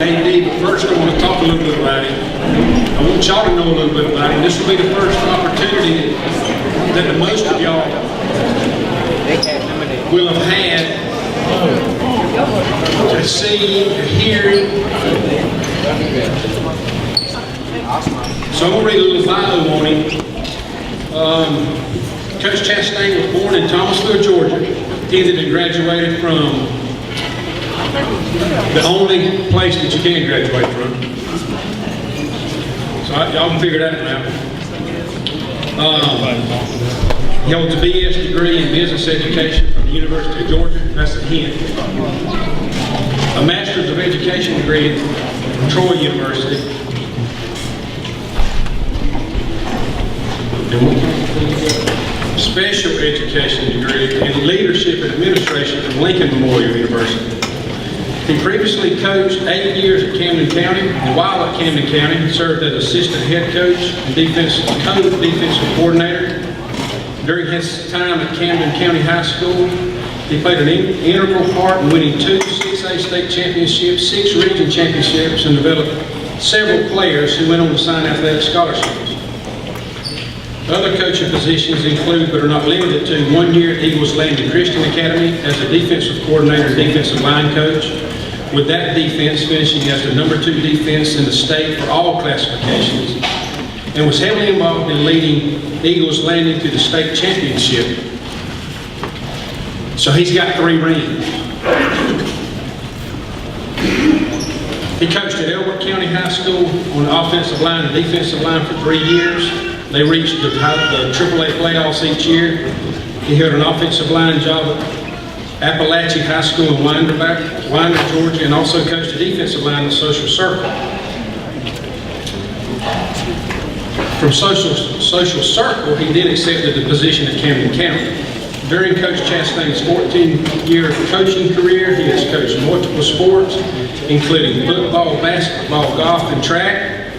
AD, but first I want to talk a little bit about him. I want y'all to know a little bit about him. This will be the first opportunity that the most of y'all will have had to see, to hear him. So I'm going to read a little bio on him. Coach Chastain was born in Thomasville, Georgia. Attended and graduated from the only place that you can graduate from. So y'all can figure that one out. He holds a BS degree in business education from the University of Georgia. That's a hint. A Master's of Education degree from Troy University. Special education degree in leadership and administration from Lincoln Memorial University. He previously coached 8 years at Camden County, and while at Camden County, he served as assistant head coach and defensive coordinator. During his time at Camden County High School, he played an integral part in winning 2 6A state championships, 6 region championships, and developed several players who went on to sign athletic scholarships. Other coaching positions include, but are not limited to, 1 year at Eagles Landing Christian Academy as a defensive coordinator and defensive line coach, with that defense finishing as the #2 defense in the state for all classifications, and was heavily involved in leading Eagles Landing to the state championship. So he's got 3 rings. He coached at Elbert County High School on the offensive line and defensive line for 3 years. They reached the AAA playoffs each year. He held an offensive line job at Appalachia High School in Winder, Georgia, and also coached the defensive line in Social Circle. From Social Circle, he then accepted the position at Camden County. During Coach Chastain's 14-year coaching career, he has coached multiple sports, including football, basketball, golf, and track.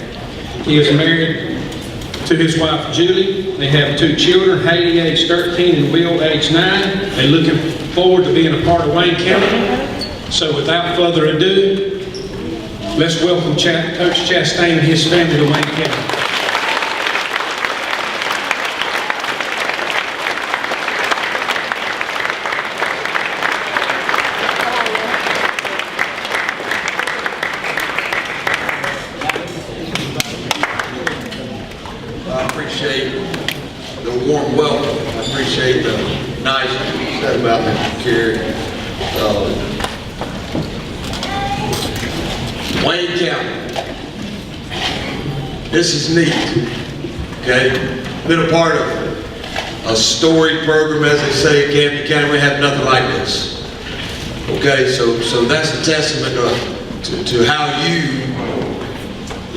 He is married to his wife, Julie. They have 2 children, Haley, age 13, and Will, age 9. They're looking forward to being a part of Wayne County. So without further ado, let's welcome Coach Chastain and his family to Wayne County. I appreciate the warm welcome. I appreciate the nice said about Mr. Kerry. Wayne County. This is neat. Okay? Been a part of a storied program, as they say, at Camden County. We have nothing like this. Okay, so that's a testament to how you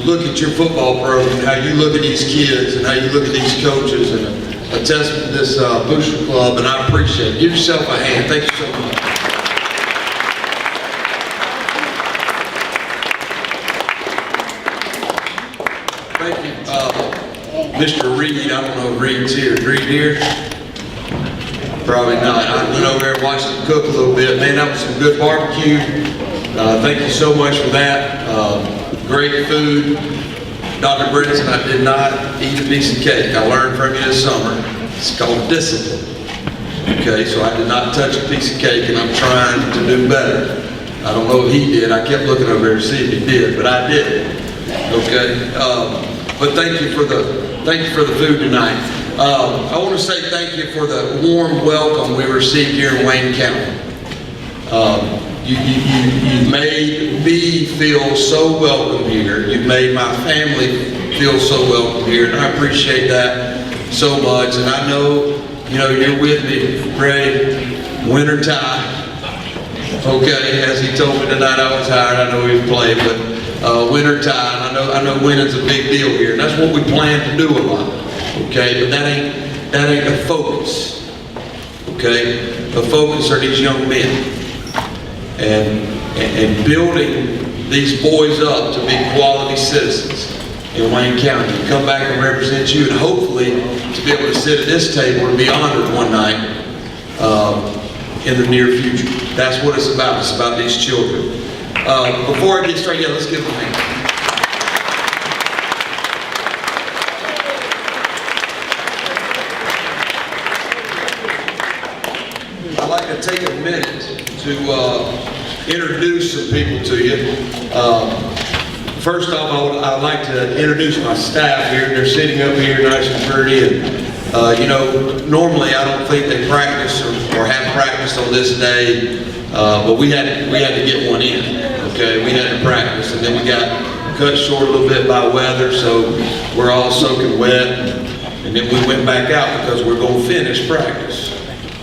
look at your football program, how you look at these kids, and how you look at these coaches, and a testament to this Booster Club, and I appreciate it. Give yourself a hand. Thank you so much. Thank you, Mr. Reed. I don't know if Reed's here. Is Reed here? Probably not. I went over there and watched him cook a little bit. Man, that was some good barbecue. Thank you so much for that. Great food. Dr. Brinson, I did not eat a piece of cake. I learned from you this summer. It's called discipline. Okay, so I did not touch a piece of cake, and I'm trying to do better. I don't know if he did. I kept looking over there to see if he did, but I didn't. Okay, but thank you for the food tonight. I want to say thank you for the warm welcome we received here in Wayne County. You made me feel so welcome here. You've made my family feel so welcome here, and I appreciate that so much. And I know, you're with me, Ray, winter time. Okay, as he told me tonight, I was tired. I know he was playing, but winter time. I know winning's a big deal here, and that's what we plan to do a lot. Okay, but that ain't the focus. Okay, the focus are these young men. And building these boys up to be quality citizens in Wayne County, to come back and represent you, and hopefully to be able to sit at this table and be honored one night in the near future. That's what it's about. It's about these children. Before I get started, yeah, let's give them a hand. I'd like to take a minute to introduce some people to you. First off, I'd like to introduce my staff here. They're sitting up here nice and pretty. And, you know, normally I don't think they practice or have practiced on this day, but we had to get one in. Okay, we had to practice, and then we got cut short a little bit by weather, so we're all soaking wet. And then we went back out because we're going to finish practice.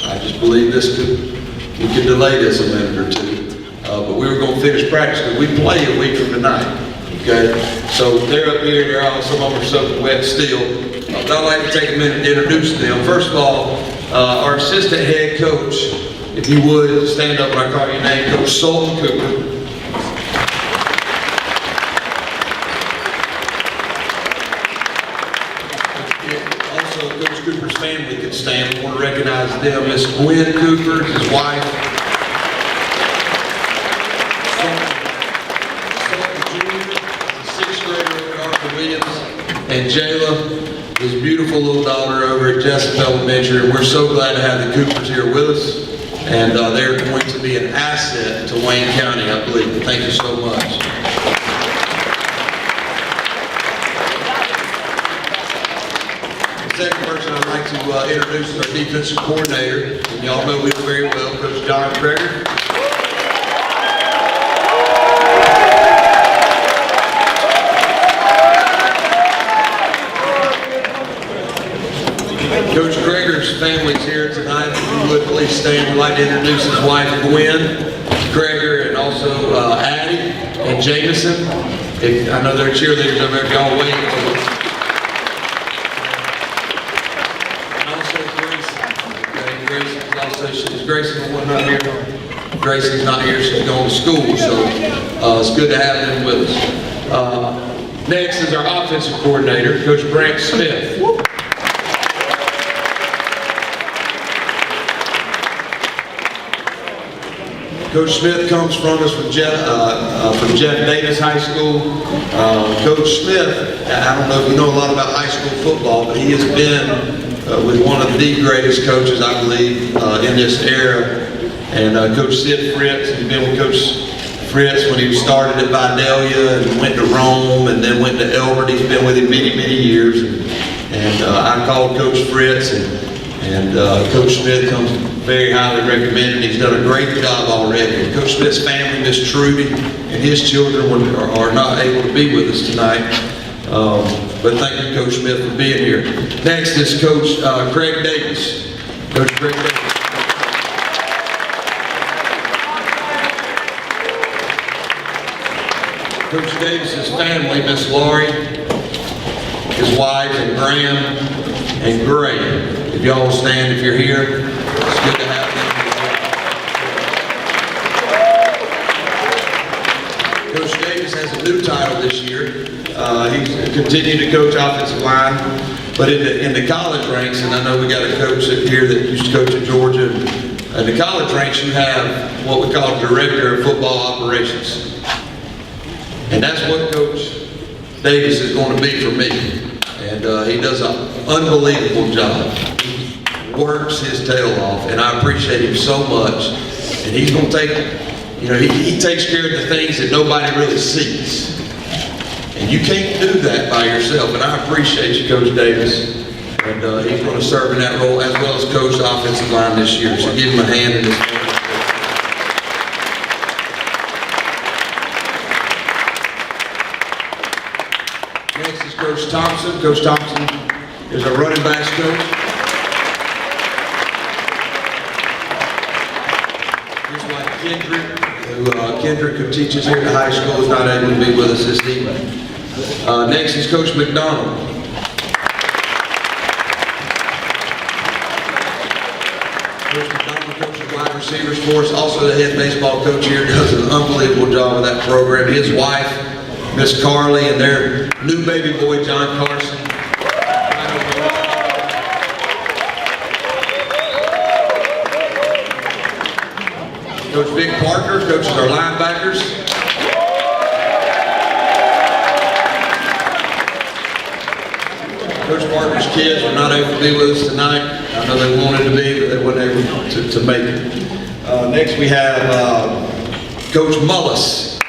I just believe we could delay this a minute or two, but we were going to finish practice because we play a week from tonight. Okay, so they're up here, they're all, some of them are soaking wet still. But I'd like to take a minute to introduce them. First of all, our assistant head coach, if you would stand up when I call your name, Coach Sultan Cooper. Also, Coach Cooper's family could stand. We want to recognize them. Miss Gwen Cooper, his wife. And Jayla, his beautiful little daughter over at Jessup Elementary. And we're so glad to have the Coopers here with us. And they're going to be an asset to Wayne County, I believe. Thank you so much. The second person I'd like to introduce is our defensive coordinator. And y'all know him very well, Coach John Greger. Coach Greger's family's here tonight. If you would please stand, we'd like to introduce his wife Gwen, Greger, and also Addie and Jameson. I know they're cheerleaders over there, if y'all wait. And also Gracie. Is Gracie the one not here? Gracie's not here, she's going to school, so it's good to have them with us. Next is our offensive coordinator, Coach Brant Smith. Coach Smith comes from us from Jeff Davis High School. Coach Smith, I don't know if you know a lot about high school football, but he has been with one of the greatest coaches, I believe, in this era. And Coach Sid Fritz, he's been with Coach Fritz when he started at Vidalia and went to Rome and then went to Elbert. He's been with him many, many years. And I called Coach Fritz, and Coach Smith comes very highly recommended. He's done a great job already. Coach Smith's family, Miss Trudy, and his children are not able to be with us tonight. But thank you, Coach Smith, for being here. Next is Coach Craig Davis. Coach Craig Davis. Coach Davis's family, Miss Laurie, his wife, and Graham, and Gray. If y'all will stand if you're here, it's good to have them. Coach Davis has a new title this year. He's continued to coach offensive line, but in the college ranks, and I know we got a coach here that used to coach at Georgia. In the college ranks, you have what we call Director of Football Operations. And that's what Coach Davis is going to be for me. And he does an unbelievable job. He works his tail off, and I appreciate him so much. And he's going to take, he takes care of the things that nobody really sees. And you can't do that by yourself. And I appreciate you, Coach Davis. And he's going to serve in that role as well as coach the offensive line this year. So give him a hand in this. Next is Coach Thompson. Coach Thompson is our running backs coach. His wife Kendrick, who teaches here at the high school, is not able to be with us this evening. Next is Coach McDonald. Coach McDonald coaches wide receivers for us. Also the head baseball coach here does an unbelievable job with that program. His wife, Miss Carly, and their new baby boy, John Carson. Coach Vic Parker coaches our linebackers. Coach Parker's kids were not able to be with us tonight. I know they wanted to be, but they weren't able to make it. Next we have Coach Mullis.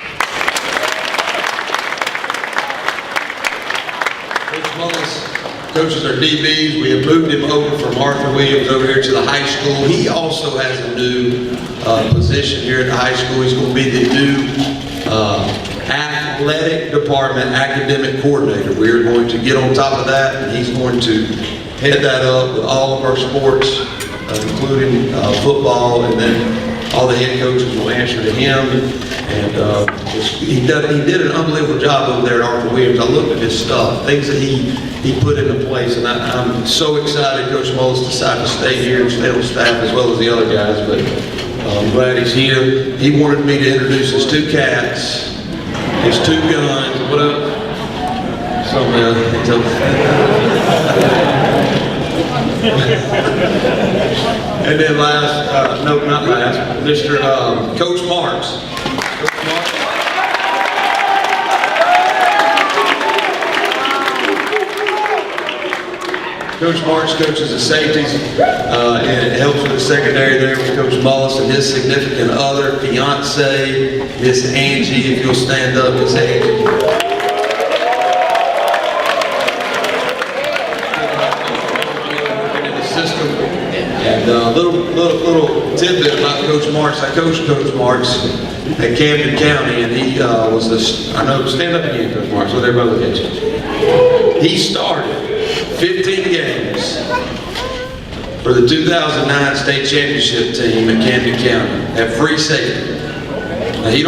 Coach Mullis coaches our DBs. We have moved him over from Arthur Williams over here to the high school. He also has a new position here at the high school. He's going to be the new athletic department academic coordinator. We are going to get on top of that, and he's going to head that up with all of our sports, including football, and then all the head coaches will answer to him. And he did an unbelievable job over there at Arthur Williams. I looked at his stuff, things that he put into place, and I'm so excited Coach Mullis decided to stay here and stay on staff as well as the other guys, but I'm glad he's here. He wanted me to introduce his two cats, his two guns. What up? And then last, no, not last, Mr. Coach Marks. Coach Marks. Coach Marks coaches the safeties and helps with the secondary there with Coach Mullis and his significant other, fiance, Miss Angie. If you'll stand up, Miss Angie. And little tidbit about Coach Marks. I coached Coach Marks at Camden County, and he was this. I know. Stand up again, Coach Marks. Let everybody look at you. He started 15 games for the 2009 state championship team at Camden County at free safety. Now he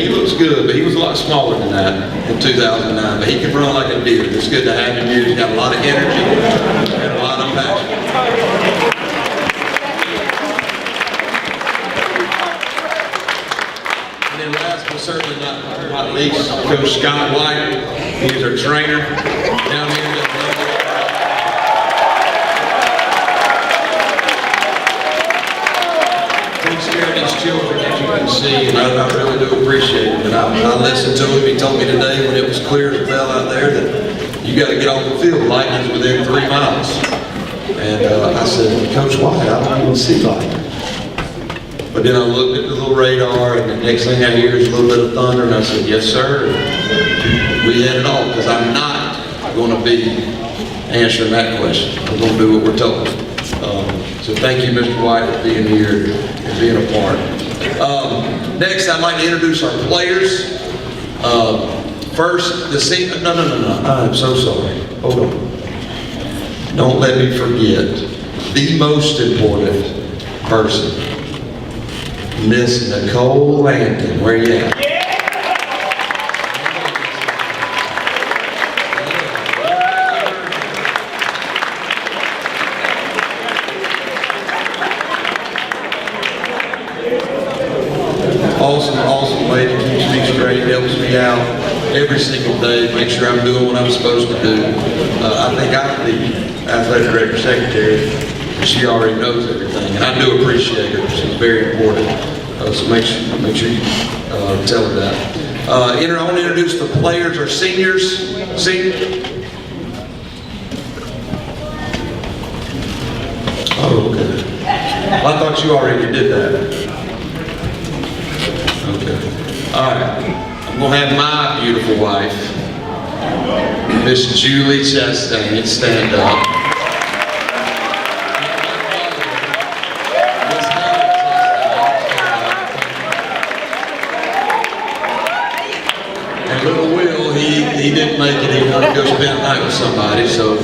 looks good, but he was a lot smaller than that in 2009. But he can run like a deer. It's good to have him here. He's got a lot of energy and a lot of passion. And then last but certainly not least, Coach Scott White. He's our trainer down here. Takes care of these children, as you can see, and I really do appreciate it. And I listened to him. He told me today when it was clear as a bell out there that you got to get off the field. Lightning's within 3 miles. And I said, Coach White, I don't even see lightning. But then I looked at the little radar, and the next thing I hear is a little bit of thunder, and I said, yes, sir. And we had it all, because I'm not going to be answering that question. I'm going to do what we're told. So thank you, Mr. White, for being here and being a part. Next, I'd like to introduce our players. First, the senior. No. I'm so sorry. Hold on. Don't let me forget the most important person, Miss Nicole Landon. Where you at? Awesome lady, keeps me straight, helps me out every single day, make sure I'm doing what I'm supposed to do. I think I'm the athletic director secretary, and she already knows everything, and I do appreciate her. She's very important, so make sure you tell her that. I want to introduce the players, our seniors. Oh, okay. Well, I thought you already did that. Okay. All right. I'm going to have my beautiful wife, Miss Julie Chastain, stand up. And little Will, he didn't make it. He wanted to go spend the night with somebody, so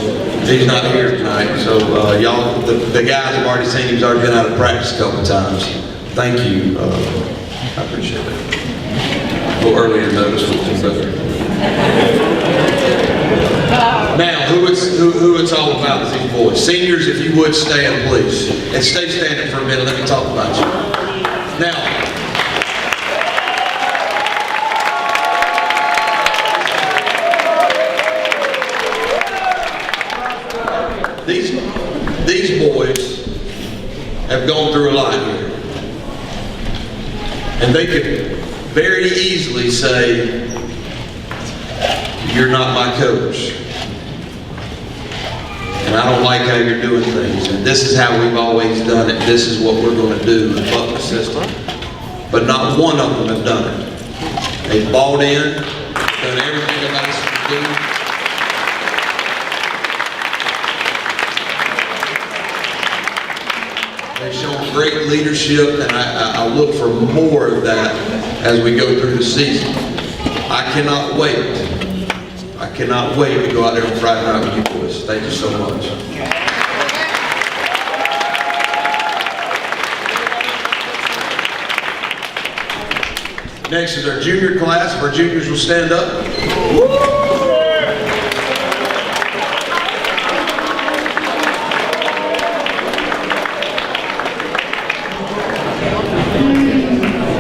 he's not here tonight. So y'all, the guys have already seen him. He's already been out of practice a couple of times. Thank you. I appreciate it. A little earlier notice would be better. Now, who it's all about is these boys. Seniors, if you would stand, please. And stay standing for a minute. Let me talk about you. Now, these boys have gone through a lot here. And they could very easily say, you're not my coach. and I don't like how you're doing things, and this is how we've always done it, this is what we're going to do and buck the system. But not one of them have done it. They've bought in, done everything I've asked them to do. They've shown great leadership, and I look for more of that as we go through the season. I cannot wait. I cannot wait to go out there on Friday night with you boys. Thank you so much. Next is our junior class. If our juniors will stand up.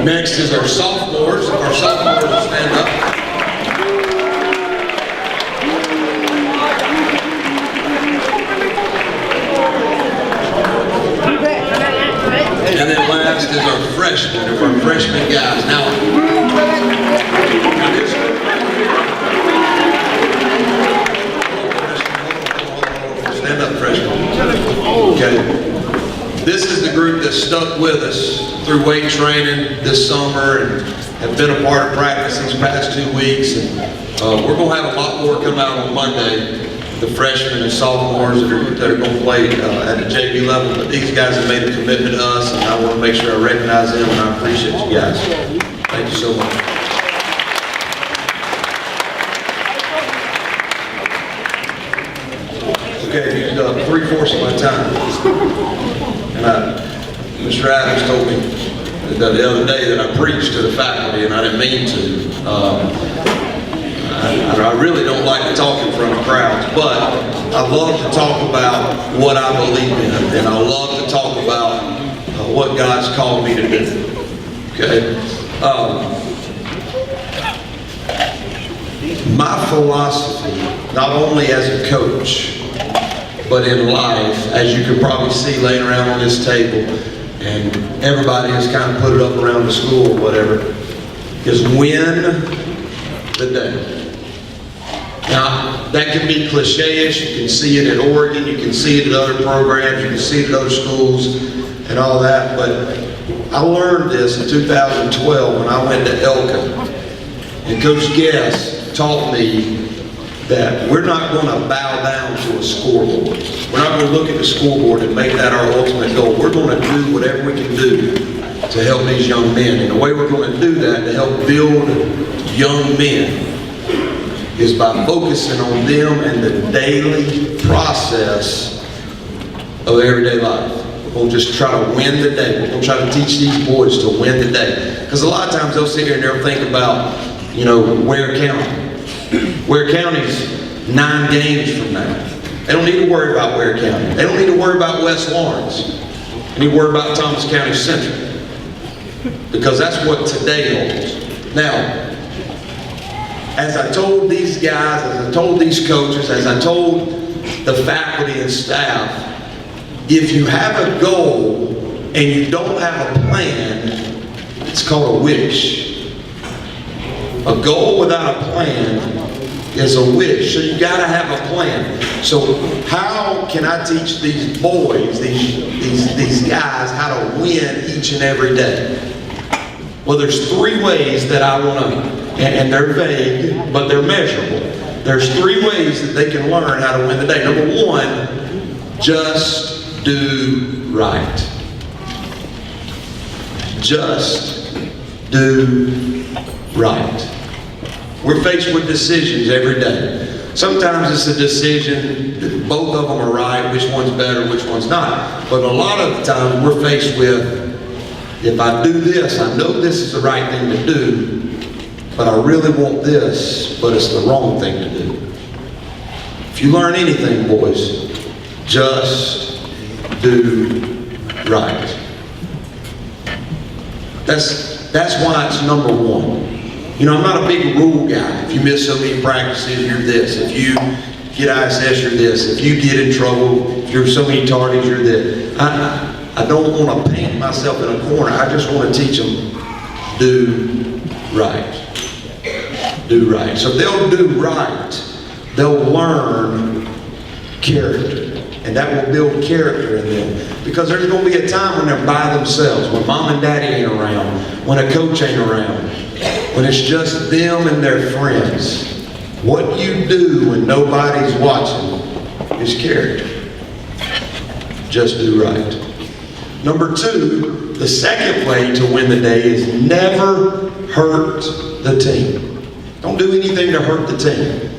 Next is our sophomores. If our sophomores will stand up. And then last is our freshmen, if our freshman guys. Now this, stand up, freshmen. Okay. This is the group that stuck with us through weight training this summer and have been a part of practice these past 2 weeks. And we're going to have a lot more come out on Monday. The freshmen and sophomores that are going to play at the JV level, but these guys have made a commitment to us, and I want to make sure I recognize them, and I appreciate you guys. Thank you so much. Okay, I've used up 3/4 of my time. And Mr. Adams told me the other day that I preached to the faculty, and I didn't mean to. I really don't like to talk in front of crowds, but I love to talk about what I believe in, and I love to talk about what God's called me to do. Okay? My philosophy, not only as a coach, but in life, as you can probably see laying around on this table, and everybody has kind of put it up around the school or whatever, is win the day. Now, that can be cliche-ish. You can see it at Oregon, you can see it at other programs, you can see it at other schools and all that, but I learned this in 2012 when I went to Elka. And Coach Guest taught me that we're not going to bow down to a scoreboard. We're not going to look at the scoreboard and make that our ultimate goal. We're going to do whatever we can do to help these young men. And the way we're going to do that, to help build young men, is by focusing on them and the daily process of everyday life. We're going to just try to win the day. We're going to try to teach these boys to win the day. Because a lot of times they'll sit here and they'll think about, you know, Ware County. Ware County's 9 games from now. They don't need to worry about Ware County. They don't need to worry about West Lawrence. They need to worry about Thomas County Central. Because that's what today holds. Now, as I told these guys, as I told these coaches, as I told the faculty and staff, if you have a goal and you don't have a plan, it's called a wish. A goal without a plan is a wish. So you gotta have a plan. So how can I teach these boys, these guys, how to win each and every day? Well, there's 3 ways that I wanna, and they're vague, but they're measurable. There's 3 ways that they can learn how to win the day. Number 1, just do right. Just do right. We're faced with decisions every day. Sometimes it's a decision that both of them are right, which one's better, which one's not. But a lot of the time we're faced with, if I do this, I know this is the right thing to do, but I really want this, but it's the wrong thing to do. If you learn anything, boys, just do right. That's why it's number 1. You know, I'm not a big rule guy. If you miss so many practices, you're this. If you get ISS, you're this. If you get in trouble, if you're so many tardies, you're this. I don't want to paint myself in a corner. I just want to teach them, do right. Do right. So if they'll do right, they'll learn character. and that will build character in them. Because there's going to be a time when they're by themselves, when mom and daddy ain't around, when a coach ain't around, when it's just them and their friends. What you do when nobody's watching is character. Just do right. Number two, the second way to win the day is never hurt the team. Don't do anything to hurt the team.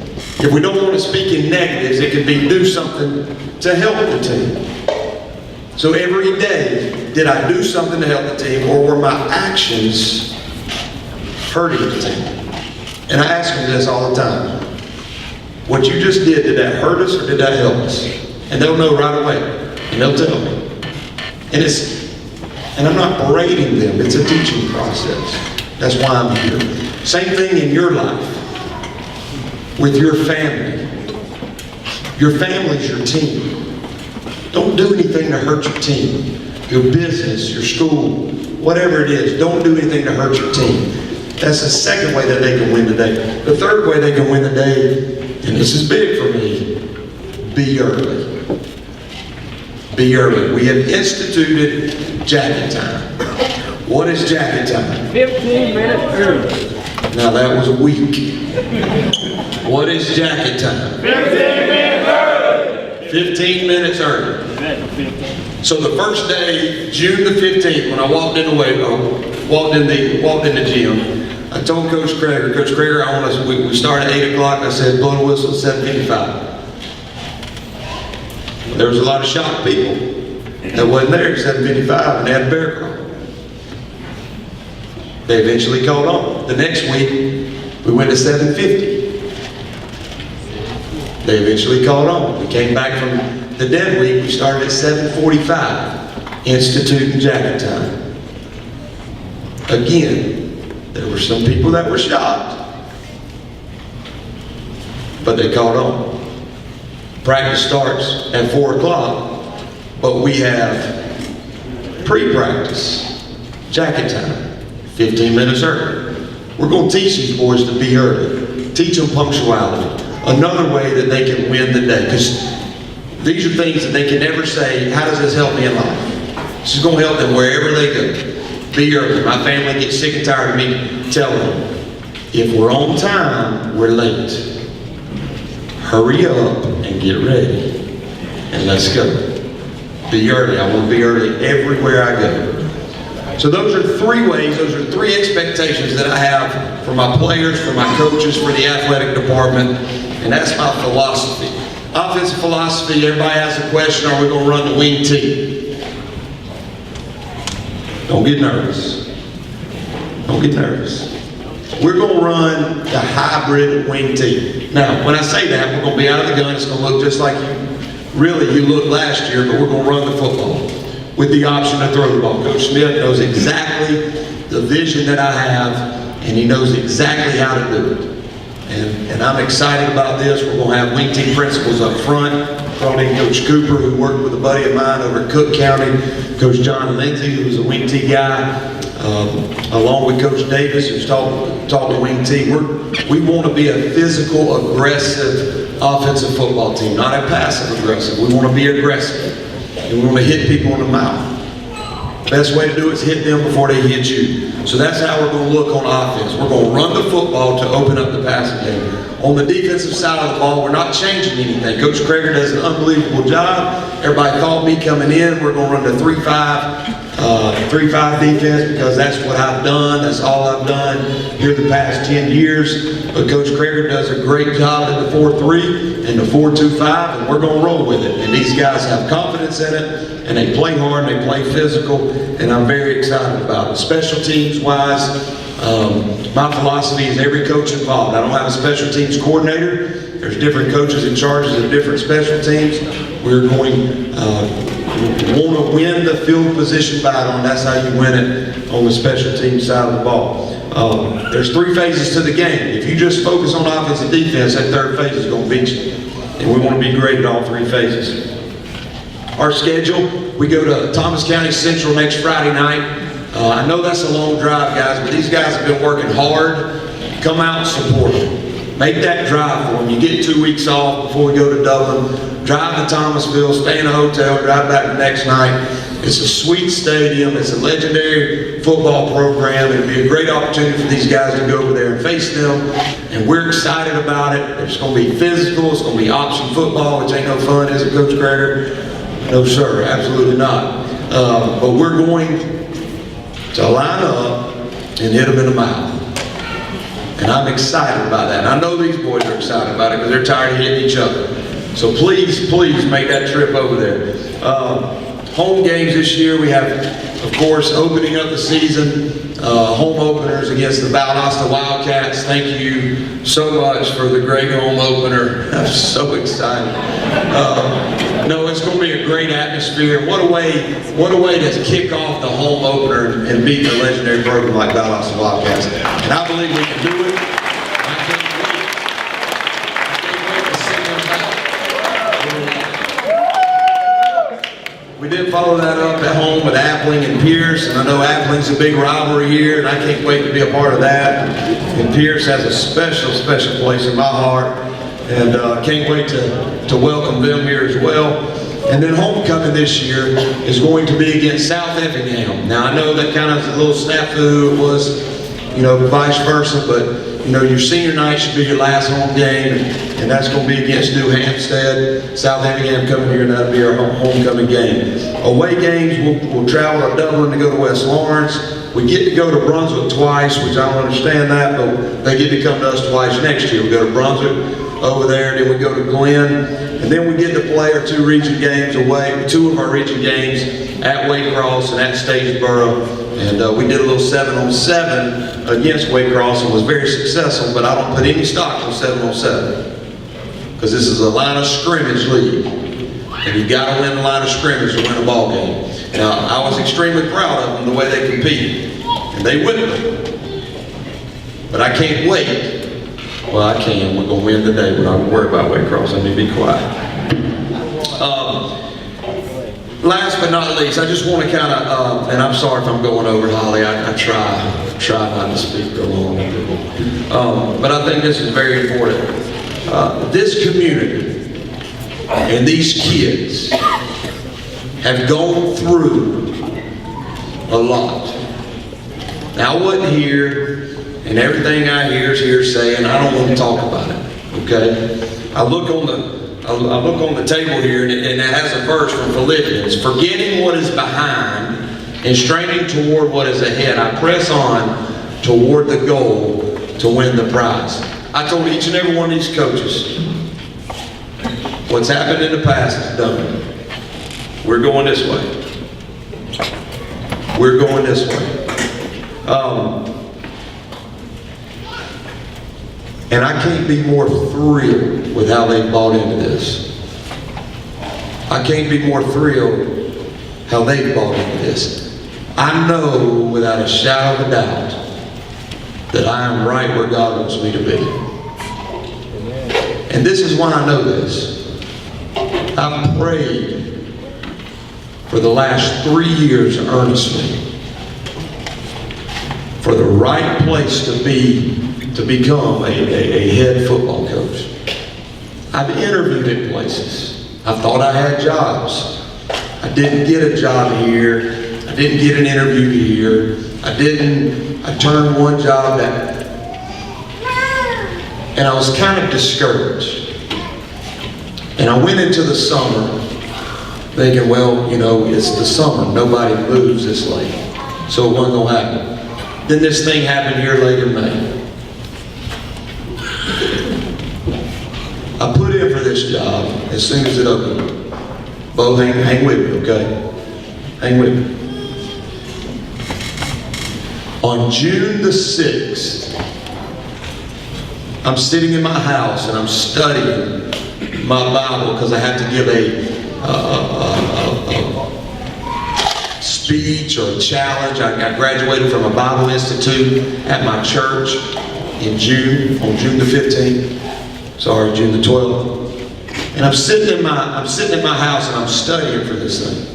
If we don't want to speak in negatives, it could be do something to help the team. So every day, did I do something to help the team, or were my actions hurting the team? And I ask them this all the time. What you just did that hurt us or did that help us? And they'll know right away. And they'll tell me. And I'm not berating them. It's a teaching process. That's why I'm here. Same thing in your life. With your family. Your family's your team. Don't do anything to hurt your team. Your business, your school, whatever it is, don't do anything to hurt your team. That's the second way that they can win the day. The third way they can win the day, and this is big for me, be early. Be early. We have instituted jacket time. What is jacket time? 15 minutes early. Now that was weak. What is jacket time? 15 minutes early. 15 minutes early. So the first day, June the 15th, when I walked in the gym, I told Coach Krager, I want us. We start at 8 o'clock. I said, blow the whistle at 7:55. There was a lot of shocked people that wasn't there at 7:55 and they had a bear crawl. They eventually called on. The next week, we went to 7:50. They eventually called on. We came back from the dead week. We started at 7:45, instituting jacket time. Again, there were some people that were shocked, but they called on. Practice starts at 4 o'clock, but we have pre-practice, jacket time, 15 minutes early. We're going to teach these boys to be early. Teach them punctuality. Another way that they can win the day, because these are things that they can never say, how does this help me in life? This is going to help them wherever they go. Be early. My family gets sick and tired of me telling them, if we're on time, we're late. Hurry up and get ready. And let's go. Be early. I want to be early everywhere I go. So those are three ways, those are three expectations that I have for my players, for my coaches, for the athletic department, and that's my philosophy. Offensive philosophy, everybody has a question, are we going to run the wing T? Don't get nervous. Don't get nervous. We're going to run the hybrid wing T. Now, when I say that, we're going to be out of the gun, it's going to look just like you looked last year, but we're going to run the football with the option to throw the ball. Coach Smith knows exactly the vision that I have, and he knows exactly how to do it. And I'm excited about this. We're going to have wing team principals up front. Brought in Coach Cooper, who worked with a buddy of mine over at Cook County, Coach John Lindsay, who's a wing T guy, along with Coach Davis, who's taught the wing T. We want to be a physical, aggressive offensive football team, not a passive aggressive. We want to be aggressive. And we want to hit people in the mouth. Best way to do it is hit them before they hit you. So that's how we're going to look on offense. We're going to run the football to open up the passing game. On the defensive side of the ball, we're not changing anything. Coach Krager does an unbelievable job. Everybody thought me coming in, we're going to run the 3-5 defense because that's what I've done. That's all I've done here the past 10 years. But Coach Krager does a great job at the 4-3 and the 4-2-5, and we're going to roll with it. And these guys have confidence in it, and they play hard, and they play physical, and I'm very excited about it. Special teams wise, my philosophy is every coach involved. I don't have a special teams coordinator. There's different coaches in charge of different special teams. We're going want to win the field position battle, and that's how you win it on the special teams side of the ball. There's three phases to the game. If you just focus on offense and defense, that third phase is going to beat you. And we want to be great at all three phases. Our schedule, we go to Thomas County Central next Friday night. I know that's a long drive, guys, but these guys have been working hard. Come out and support them. Make that drive for them. You get 2 weeks off before we go to Dublin. Drive to Thomasville, stay in a hotel, drive back the next night. It's a sweet stadium. It's a legendary football program. It'll be a great opportunity for these guys to go over there and face them. And we're excited about it. It's going to be physical. It's going to be option football, which ain't no fun, is it, Coach Crater? No, sir. Absolutely not. But we're going to line up and hit them in the mouth. And I'm excited about that. And I know these boys are excited about it because they're tired of hitting each other. So please, please make that trip over there. Home games this year, we have, of course, opening up the season, home openers against the Valdosta Wildcats. Thank you so much for the great home opener. I'm so excited. No, it's going to be a great atmosphere. What a way to kick off the home opener and beat the legendary program like Valdosta Wildcats. And I believe we can do it. I can't wait to send them back. We did follow that up at home with Appling and Pierce, and I know Appling's a big rivalry here, and I can't wait to be a part of that. And Pierce has a special, special place in my heart. And can't wait to welcome them here as well. And then homecoming this year is going to be against South Effingham. Now I know that kind of is a little snafu. It was, vice versa, but your senior night should be your last home game, and that's going to be against New Hampstead. South Effingham coming here, and that'll be our homecoming game. Away games, we'll travel to Dublin to go to West Lawrence. We get to go to Brunswick twice, which I don't understand that, but they get to come to us twice next year. We go to Brunswick over there, then we go to Glen, and then we get to play our two region games away, two of our region games at Waycross and at Statesboro. And we did a little 7-on-7 against Waycross and was very successful, but I don't put any stock on 7-on-7 because this is a line of scrimmage league. And you've got to win the line of scrimmage to win a ball game. Now, I was extremely proud of them the way they competed, and they whipped them. But I can't wait. Well, I can. We're going to win today. We're not going to worry about Waycross. I need to be quiet. Last but not least, I just want to kind of, and I'm sorry if I'm going over, Holly. I try not to speak for long. But I think this is very important. This community and these kids have gone through a lot. Now, I wasn't here. And everything I hear is hearsay, and I don't want to talk about it. Okay? I look on the table here, and it has a verse from Philippians: "Forgetting what is behind and straining toward what is ahead, I press on toward the goal to win the prize." I told each and every one of these coaches, what's happened in the past is done. We're going this way. We're going this way. And I can't be more thrilled with how they bought into this. I can't be more thrilled how they bought into this. I know without a shadow of a doubt that I am right where God wants me to be. And this is why I know this. I've prayed for the last 3 years earnestly for the right place to become a head football coach. I've interviewed at places. I thought I had jobs. I didn't get a job here. I didn't get an interview here. I turned one job down. And I was kind of discouraged. And I went into the summer thinking, well, it's the summer. Nobody moves this late. So it wasn't going to happen. Then this thing happened here late in May. I put in for this job as soon as it opened. Bo, hang with me, okay? Hang with me. On June the 6th, I'm sitting in my house and I'm studying my Bible because I have to give a speech or a challenge. I graduated from a Bible Institute at my church on June the 15th. Sorry, June the 12th. And I'm sitting in my house and I'm studying for this thing.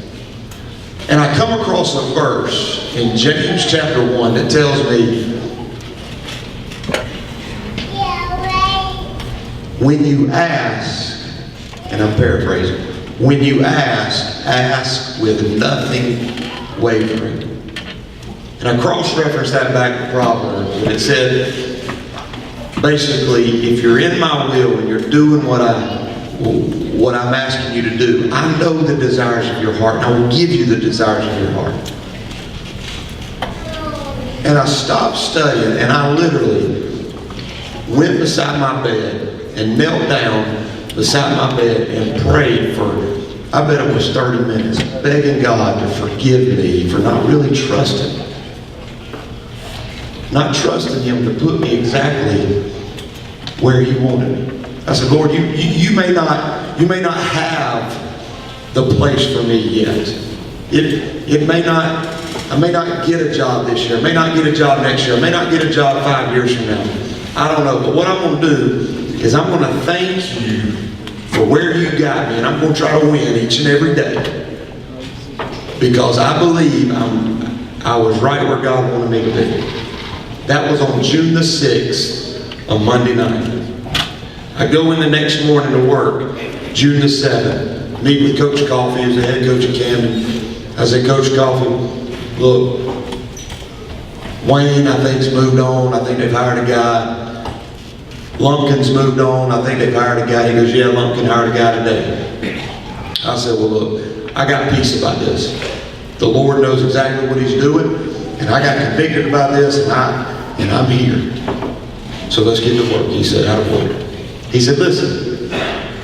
And I come across a verse in James chapter 1 that tells me when you ask, and I'm paraphrasing, when you ask with nothing wavering. And I cross-referenced that back to Proverbs, and it said, basically, if you're in my will and you're doing what I'm asking you to do, I know the desires of your heart, and I will give you the desires of your heart. And I stopped studying, and I literally went beside my bed and knelt down beside my bed and prayed for, I bet it was 30 minutes, begging God to forgive me for not really trusting. Not trusting Him to put me exactly where He wanted me. I said, Lord, you may not have the place for me yet. I may not get a job this year. I may not get a job next year. I may not get a job 5 years from now. I don't know. But what I'm going to do is I'm going to thank you for where you got me, and I'm going to try to win each and every day. Because I believe I was right where God wanted me to be. That was on June the 6th, a Monday night. I go in the next morning to work, June the 7th, meet with Coach Coffey, who's the head coach of Camden. I said, Coach Coffey, look, Wayne, I think's moved on. I think they've hired a guy. Lumpkin's moved on. I think they've hired a guy. He goes, yeah, Lumpkin hired a guy today. I said, well, look, I got peace about this. The Lord knows exactly what He's doing, and I got convicted about this, and I'm here. So let's get to work. He said, out of order. He said, listen,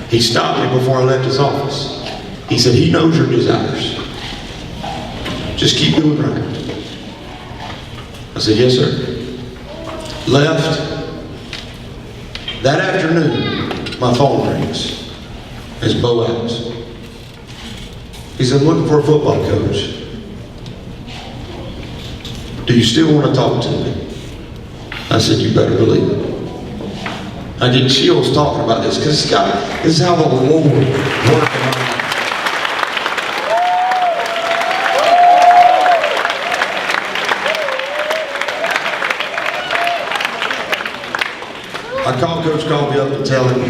he stopped me before I left his office. He said, He knows your desires. Just keep doing right. I said, yes, sir. Left. That afternoon, my phone rings. It's Bo Adams. He said, I'm looking for a football coach. Do you still want to talk to me? I said, you better believe it. I get chills talking about this because this is how the Lord works in my life. I called Coach Coffey up and tell him,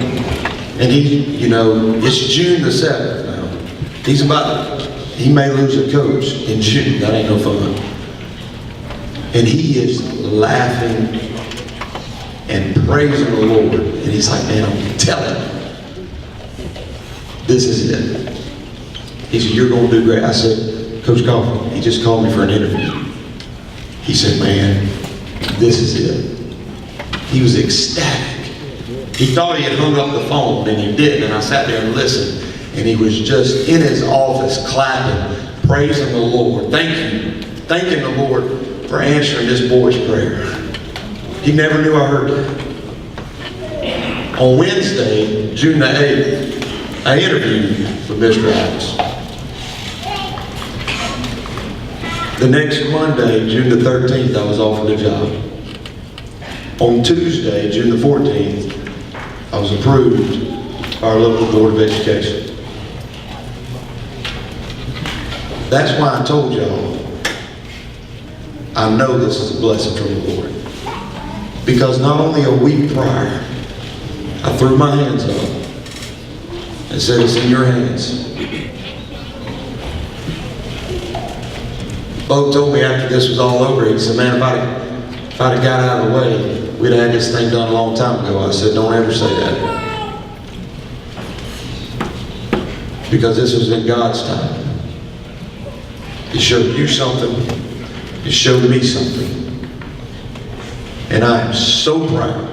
and it's June the 7th now. He may lose a coach in June. That ain't no fun. And he is laughing and praising the Lord. And he's like, man, I'm telling you, this is it. He said, you're going to do great. I said, Coach Coffey, he just called me for an interview. He said, man, this is it. He was ecstatic. He thought he had hung up the phone, and he didn't. And I sat there and listened. And he was just in his office clapping, praising the Lord, thanking the Lord for answering this boy's prayer. He never knew I heard that. On Wednesday, June the 8th, I interviewed with Mr. Adams. The next Monday, June the 13th, I was offered a job. On Tuesday, June the 14th, I was approved by our local Board of Education. That's why I told y'all, I know this is a blessing from the Lord. Because not only a week prior, I threw my hands up and said, it's in your hands. Bo told me after this was all over, he said, man, if I'd have got out of the way, we'd have had this thing done a long time ago. I said, don't ever say that. Because this was in God's time. He showed you something. He showed me something. And I am so proud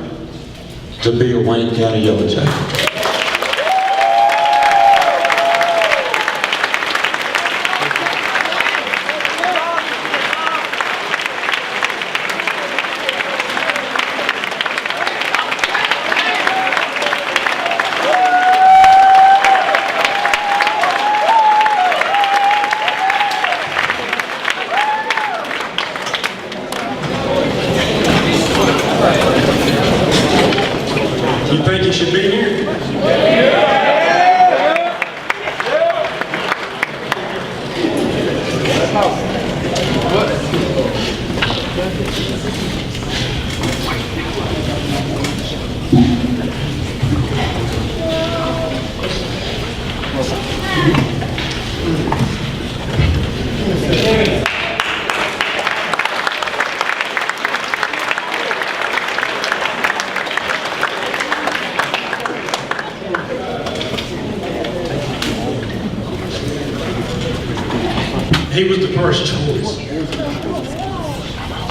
to be a Wayne County Yellow Jacket. You think you should be here? He was the first choice.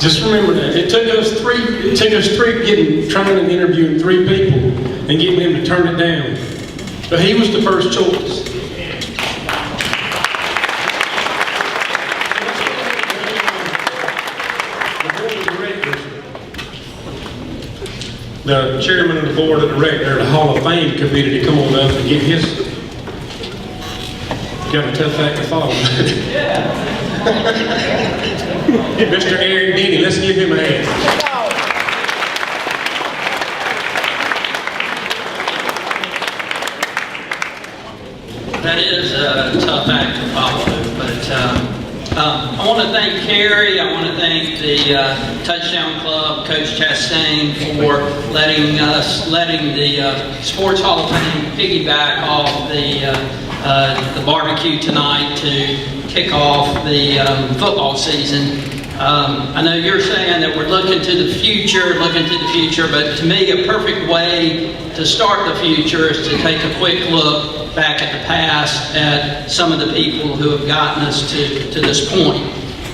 Just remember that. It took us three trying and interviewing 3 people and getting them to turn it down. But he was the first choice. The chairman of the board of directors, the Hall of Fame committee, to come on up and get his. Got a tough act to follow. Mr. Eric Denny, let's give him a hand. That is a tough act to follow, but I want to thank Carrie. I want to thank the Touchdown Club, Coach Chastain, for letting the Sports Hall of Fame piggyback off the barbecue tonight to kick off the football season. I know you're saying that we're looking to the future, but to me a perfect way to start the future is to take a quick look back at the past at some of the people who have gotten us to this point.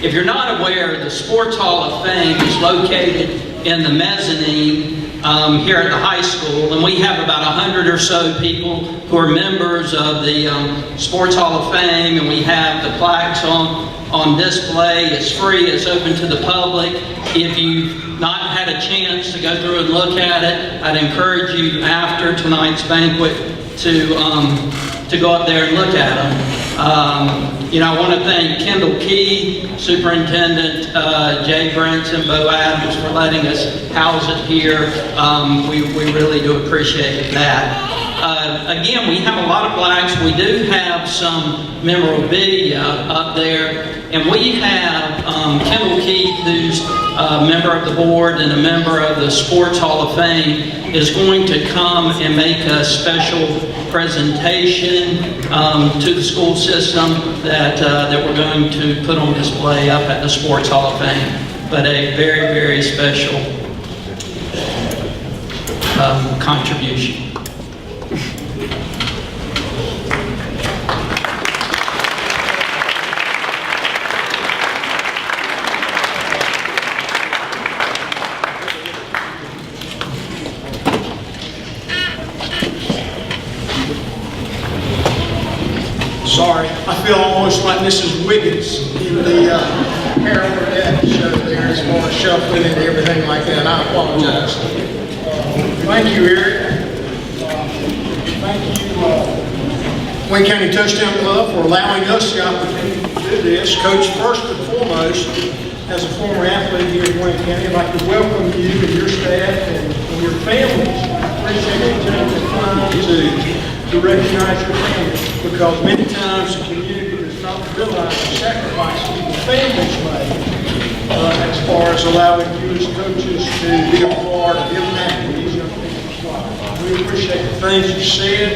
If you're not aware, the Sports Hall of Fame is located in the mezzanine here at the high school, and we have about 100 or so people who are members of the Sports Hall of Fame, and we have the plaques on display. It's free, it's open to the public. If you've not had a chance to go through and look at it, I'd encourage you after tonight's banquet to go up there and look at them. I want to thank Kendall Key, Superintendent Jay Brinson, Bo Adams for letting us house it here. We really do appreciate that. Again, we have a lot of plaques. We do have some memorabilia up there, and we have Kendall Keith, who's a member of the board and a member of the Sports Hall of Fame, is going to come and make a special presentation to the school system that we're going to put on display up at the Sports Hall of Fame. But a very, very special contribution. Sorry, I feel almost like Mrs. Wiggins in the Harold Burnett show there as far as shuffling and everything like that. I apologize. Thank you, Eric. Thank you, Wayne County Touchdown Club, for allowing us the opportunity to do this. Coach, first and foremost, as a former athlete here in Wayne County, I'd like to welcome you and your staff and your families. I appreciate you taking the time to recognize your families, because many times the community does not realize the sacrifices the families make as far as allowing you as coaches to be a part of impacting these young people's lives. We appreciate the things you said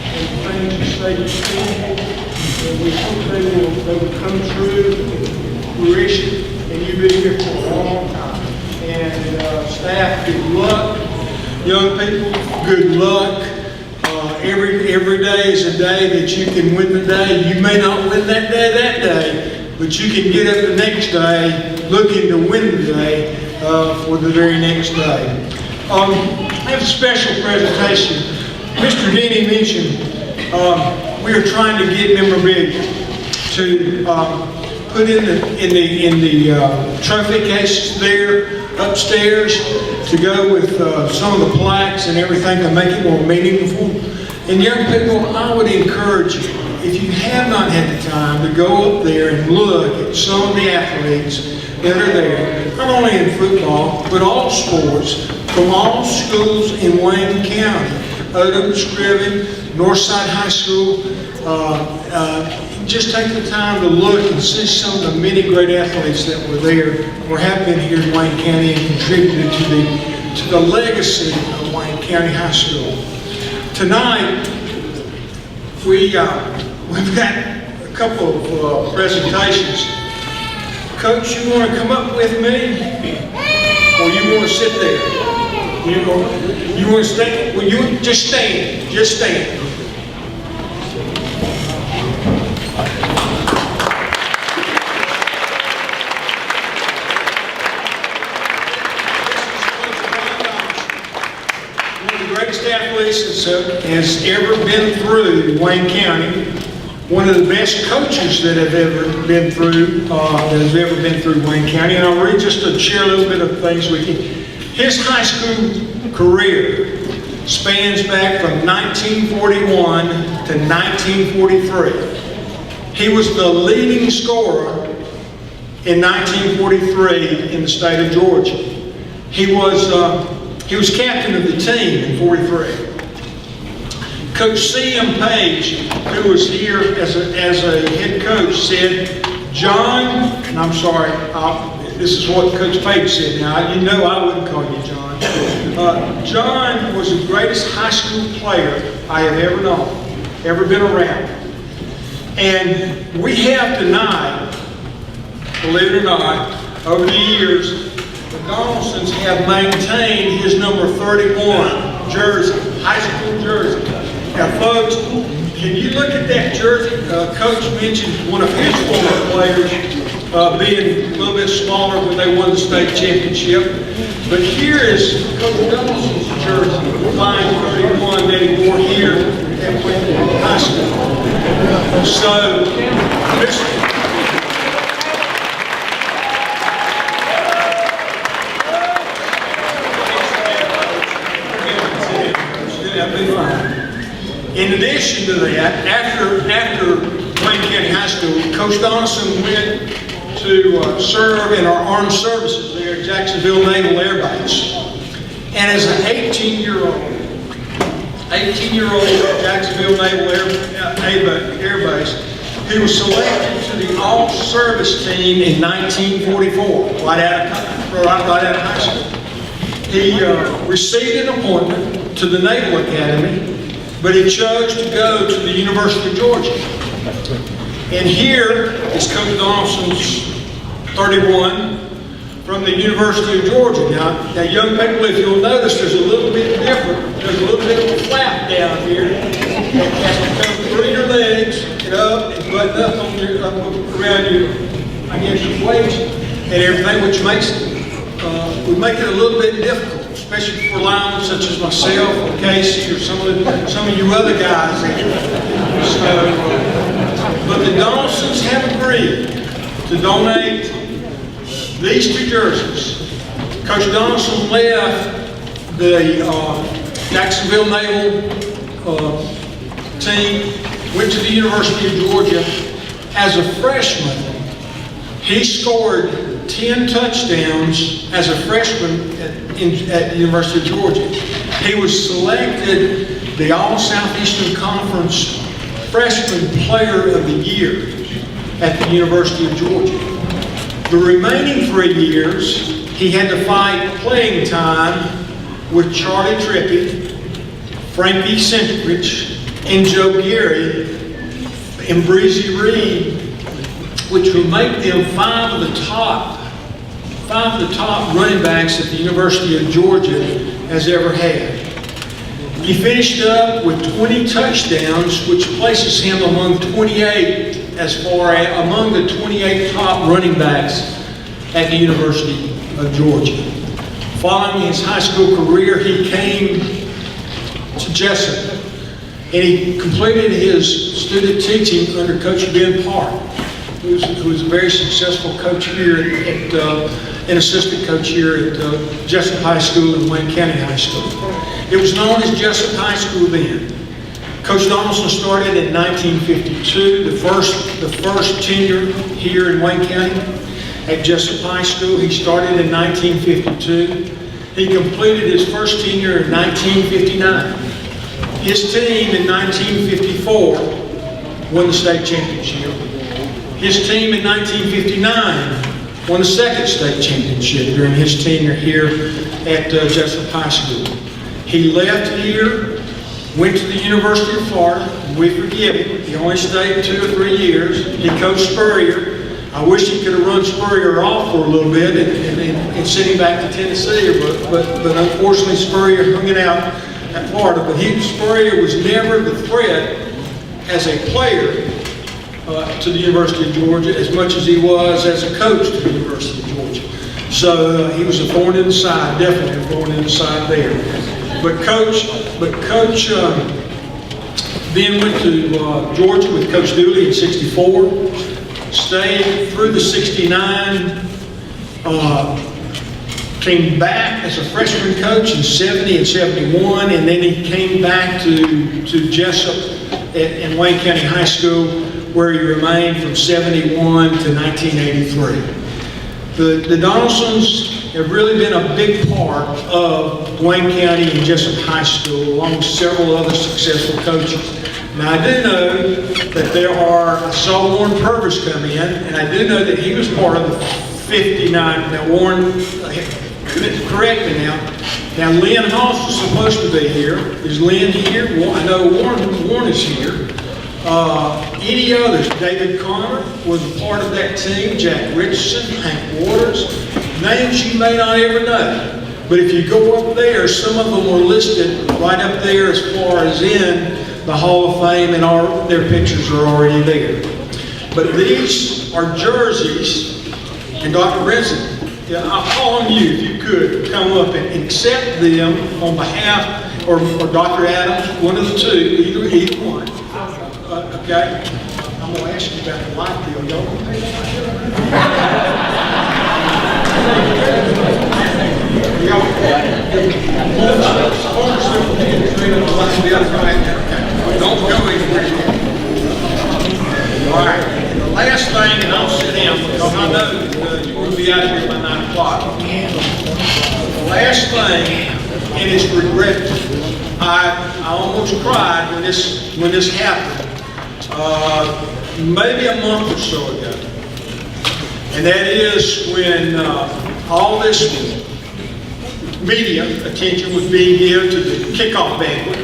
and the things you say you feel, and we hope they will come true to fruition, and you've been here for a long time. And staff, good luck. Young people, good luck. Every day is a day that you can win the day. You may not win that day, but you can get up the next day looking to win the day for the very next day. I have a special presentation. Mr. Denny mentioned we are trying to get memorabilia to put in the trophy cases there upstairs to go with some of the plaques and everything to make it more meaningful. And young people, I would encourage you, if you have not had the time, to go up there and look at some of the athletes that are there, not only in football, but all sports, from all schools in Wayne County. Odom, Scriven, Northside High School. Just take the time to look and see some of the many great athletes that were there or have been here in Wayne County and contributed to the legacy of Wayne County High School. Tonight, we've got a couple of presentations. Coach, you want to come up with me, or you want to sit there? You want to stay? Well, you just stand. Just stand. has ever been through Wayne County, one of the best coaches that have ever been through, Wayne County. And I'll read just to share a little bit of things with you. His high school career spans back from 1941 to 1943. He was the leading scorer in 1943 in the state of Georgia. He was captain of the team in 43. Coach C.M. Page, who was here as a head coach, said, John, and I'm sorry, this is what Coach Page said. Now, you know I wouldn't call you John. John was the greatest high school player I have ever known, ever been around. And we have tonight, believe it or not, over the years, the Donaldsons have maintained his number 31 jersey, high school jersey. Now, folks, can you look at that jersey? Coach mentioned one of his former players being a little bit smaller when they won the state championship. But here is Coach Donaldson's jersey, line 31 that he wore here at Wayne High School. So, in addition to that, after Wayne County High School, Coach Donaldson went to serve in our armed services there at Jacksonville Naval Air Base. And as an 18-year-old at Jacksonville Naval Air Base, he was selected to the all-service team in 1944, right out of high school. He received an appointment to the Naval Academy, but he chose to go to the University of Georgia. And here is Coach Donaldson's 31 from the University of Georgia. Now, young people, if you'll notice, there's a little bit different. There's a little bit of a flap down here. It has to come through your legs and up and button up on around your, I guess, your waist and everything, which makes would make it a little bit difficult, especially for linemen such as myself or Casey or some of you other guys. But the Donaldsons have agreed to donate these two jerseys. Coach Donaldson left the Jacksonville Naval team, went to the University of Georgia. As a freshman, he scored 10 touchdowns as a freshman at the University of Georgia. He was selected the All-Southeastern Conference Freshman Player of the Year at the University of Georgia. The remaining 3 years, he had to fight playing time with Charlie Trippy, Frankie Centrich, and Joe Gary, and Breezy Reed, which would make them five of the top running backs that the University of Georgia has ever had. He finished up with 20 touchdowns, which places him among 28 among the 28 top running backs at the University of Georgia. Following his high school career, he came to Jessup, and he completed his student teaching under Coach Ben Park, who was a very successful coach here an assistant coach here at Jessup High School and Wayne County High School. It was known as Jessup High School then. Coach Donaldson started in 1952, the first tenure here in Wayne County at Jessup High School. He started in 1952. He completed his first tenure in 1959. His team in 1954 won the state championship. His team in 1959 won the second state championship during his tenure here at Jessup High School. He left here, went to the University of Florida, and we forgive him. He only stayed 2 or 3 years. He coached Spurrier. I wish he could have run Spurrier off for a little bit and sent him back to Tennessee, but unfortunately Spurrier hung it out at Florida. But Spurrier was never the threat as a player to the University of Georgia as much as he was as a coach to the University of Georgia. So he was a thorn in the side, definitely a thorn in the side there. But Coach Then went to Georgia with Coach Dooley in '64. Stayed through the '69. Came back as a freshman coach in '70 and '71, and then he came back to Jessup in Wayne County High School, where he remained from '71 to 1983. The Donaldsons have really been a big part of Wayne County and Jessup High School, along with several other successful coaches. Now, I do know that I saw Warren Purvis come in, and I do know that he was part of the 59. Now, Warren, correct me now. Now, Lynn Hoss was supposed to be here. Is Lynn here? Well, I know Warren is here. Any others? David Connor was a part of that team. Jack Richardson, Hank Waters. Names you may not ever know. But if you go up there, some of them were listed right up there as far as in the Hall of Fame, and their pictures are already there. But these are jerseys, and Dr. Brinson, I'll call on you if you could come up and accept them on behalf, or Dr. Adams, one of the two, either one. Okay? I'm going to ask you about the light bill. Y'all want to pay that? Don't go anywhere. All right. And the last thing, and I'll sit down because I know you're going to be out of here by 9 o'clock. The last thing, and it's regretful. I almost cried when this happened. Maybe a month or so ago. And that is when all this media attention was being given to the kickoff banquet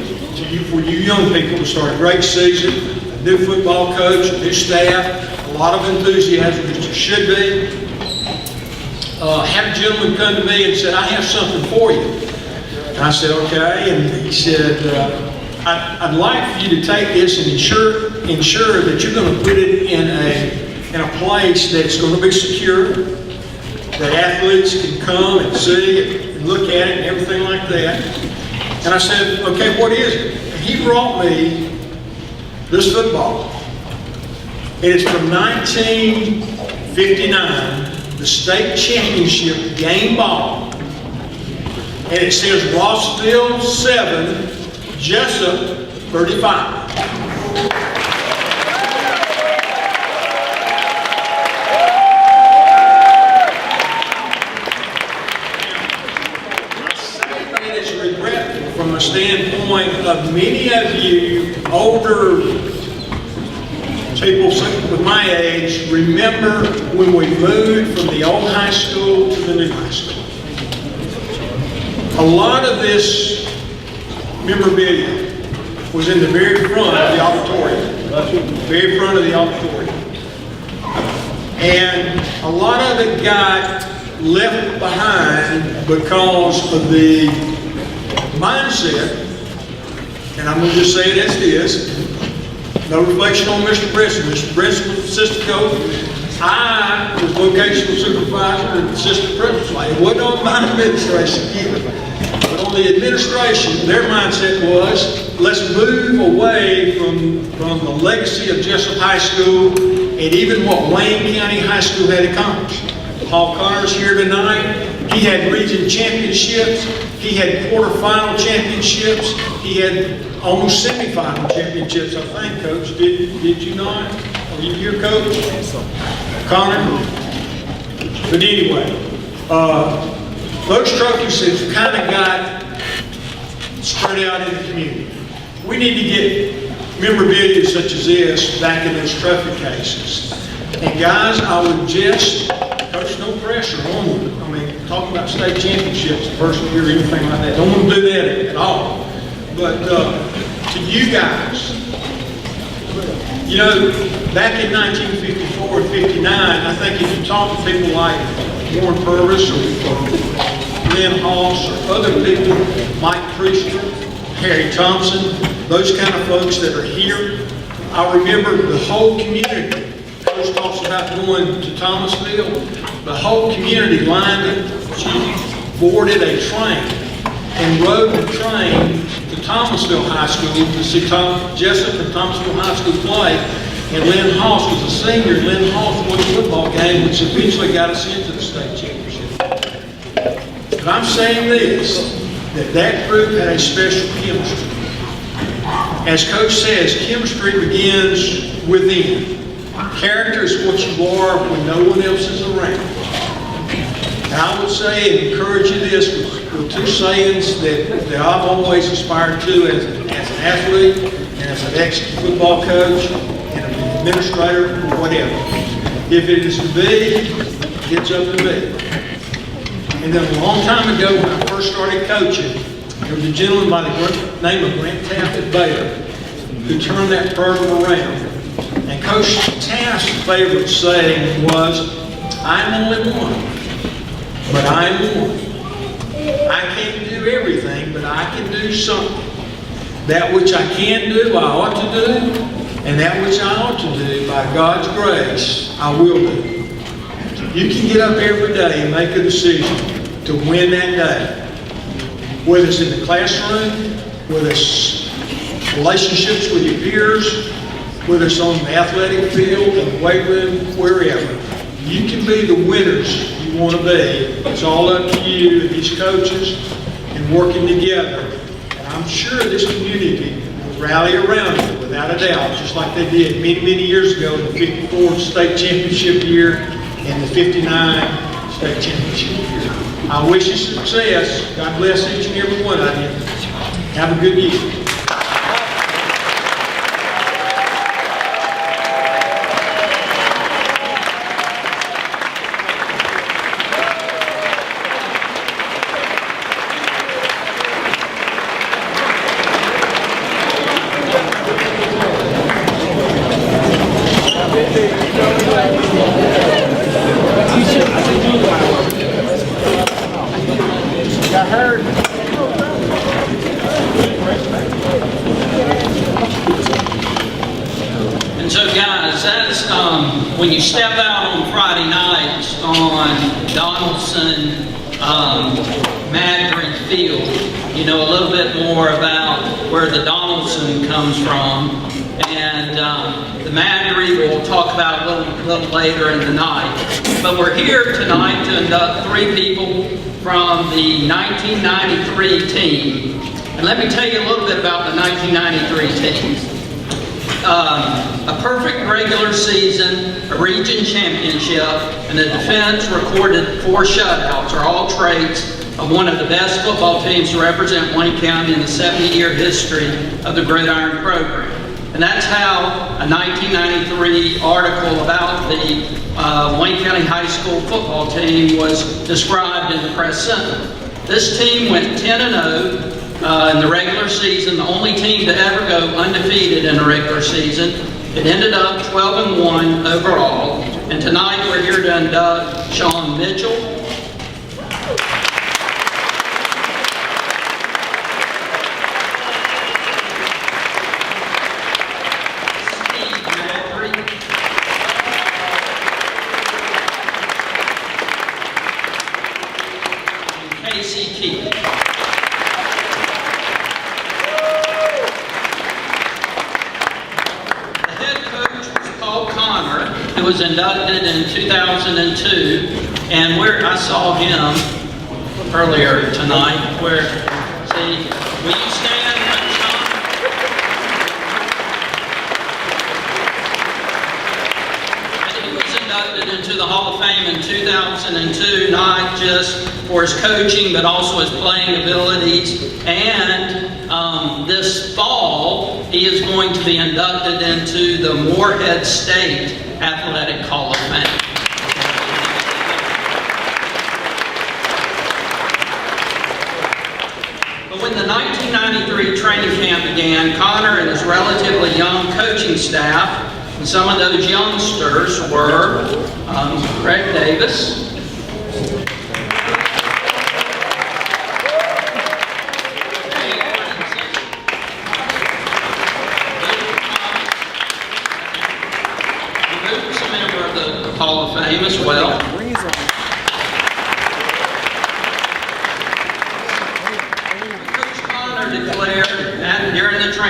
for you young people to start a great season, a new football coach, a new staff, a lot of enthusiasm, which there should be. Had a gentleman come to me and said, I have something for you. And I said, okay. And he said, I'd like for you to take this and ensure that you're going to put it in a place that's going to be secure, that athletes can come and see and look at it and everything like that. And I said, okay, what is it? And he brought me this football. And it's from 1959, the state championship game ball. And it says Rossville 7, Jessup 35. From a standpoint of many of you older people with my age remember when we moved from the old high school to the new high school. A lot of this memorabilia was in the very front of the auditorium. Very front of the auditorium. And a lot of it got left behind because of the mindset, and I'm going to just say it as it is. No reflection on Mr. Brinson. Mr. Brinson was assistant coach. I was vocational supervisor and assistant principal. It wasn't on my administration either. But on the administration, their mindset was, let's move away from the legacy of Jessup High School and even what Wayne County High School had accomplished. Paul Connor's here tonight. He had region championships. He had quarterfinal championships. He had almost semifinal championships, I think, Coach. Did you not? Are you here, Coach? Connor? But anyway, those trophies have kind of got spread out in the community. We need to get memorabilia such as this back in those trophy cases. And guys, I would just, Coach, no pressure on them. I mean, talking about state championships the first year or anything like that. Don't want to do that at all. But to you guys, you know, back in 1954 and 59, I think if you talk to people like Warren Purvis or Lynn Hoss or other people, Mike Priester, Harry Thompson, those kind of folks that are here, I remember the whole community. Coach talks about going to Thomasville. The whole community lined up, boarded a train and rode the train to Thomasville High School to see Jessup and Thomasville High School play. And Lynn Hoss was a senior. Lynn Hoss won the football game, which eventually got us into the state championship. But I'm saying this, that group had a special chemistry. As Coach says, chemistry begins within. Character is what you are when no one else is around. And I would say and encourage you this with two sayings that I've always aspired to as an athlete and as an ex-football coach and an administrator or whatever. If it is to be, it's up to me. And then a long time ago when I first started coaching, there was a gentleman by the name of Grant Taft at Baylor who turned that program around. And Coach Taft's favorite saying was, I'm only one, but I'm one. I can't do everything, but I can do something. That which I can do, I ought to do, and that which I ought to do, by God's grace, I will do. You can get up every day and make a decision to win that day. Whether it's in the classroom, whether it's relationships with your peers, whether it's on the athletic field, in the weight room, wherever. You can be the winners you want to be. It's all up to you and these coaches and working together. And I'm sure this community will rally around you without a doubt, just like they did many, many years ago in the 54 state championship year and the 59 state championship year. I wish you success. God bless each and every one of you. Have a good year. And so guys, that's when you step out on Friday nights on Donaldson Madrid Field, you know a little bit more about where the Donaldson comes from. And the Madrid we'll talk about a little later in the night. But we're here tonight to induct 3 people from the 1993 team. And let me tell you a little bit about the 1993 team. A perfect regular season, a region championship, and the defense recorded 4 shutouts are all traits of one of the best football teams to represent Wayne County in the 70-year history of the Gridiron program. And that's how a 1993 article about the Wayne County High School football team was described in the Press Center. This team went 10-0 in the regular season, the only team to ever go undefeated in a regular season. It ended up 12-1 overall. And tonight we're here to induct Sean Mitchell, was inducted in 2002, and where I saw him earlier tonight, where, see, will you stand, Sean? And he was inducted into the Hall of Fame in 2002, not just for his coaching, but also his playing abilities. And this fall, he is going to be inducted into the Moorhead State Athletic Hall of Fame. But when the 1993 training camp began, Connor and his relatively young coaching staff, and some of those youngsters were Greg Davis, Hall of Fame as well. Coach Connor declared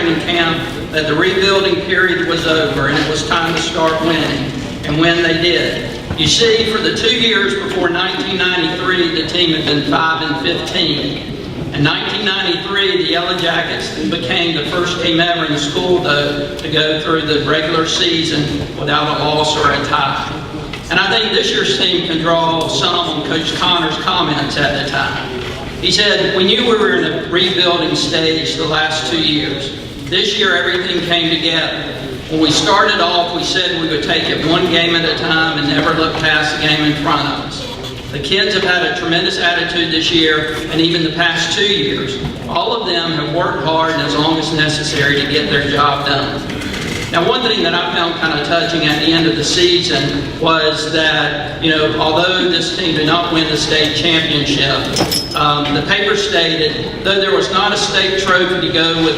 training camp that the rebuilding period was over and it was time to start winning, and when they did. You see, for the 2 years before 1993, the team had been 5-15. In 1993, the Yellow Jackets became the first team ever in the school to go through the regular season without a loss or a tie. And I think this year's team can draw some on Coach Connor's comments at the time. He said, we knew we were in a rebuilding stage the last 2 years. This year, everything came together. When we started off, we said we would take it one game at a time and never look past the game in front of us. The kids have had a tremendous attitude this year and even the past 2 years. All of them have worked hard and as long as necessary to get their job done. Now, one thing that I found kind of touching at the end of the season was that, although this team did not win the state championship, the paper stated, though there was not a state trophy to go with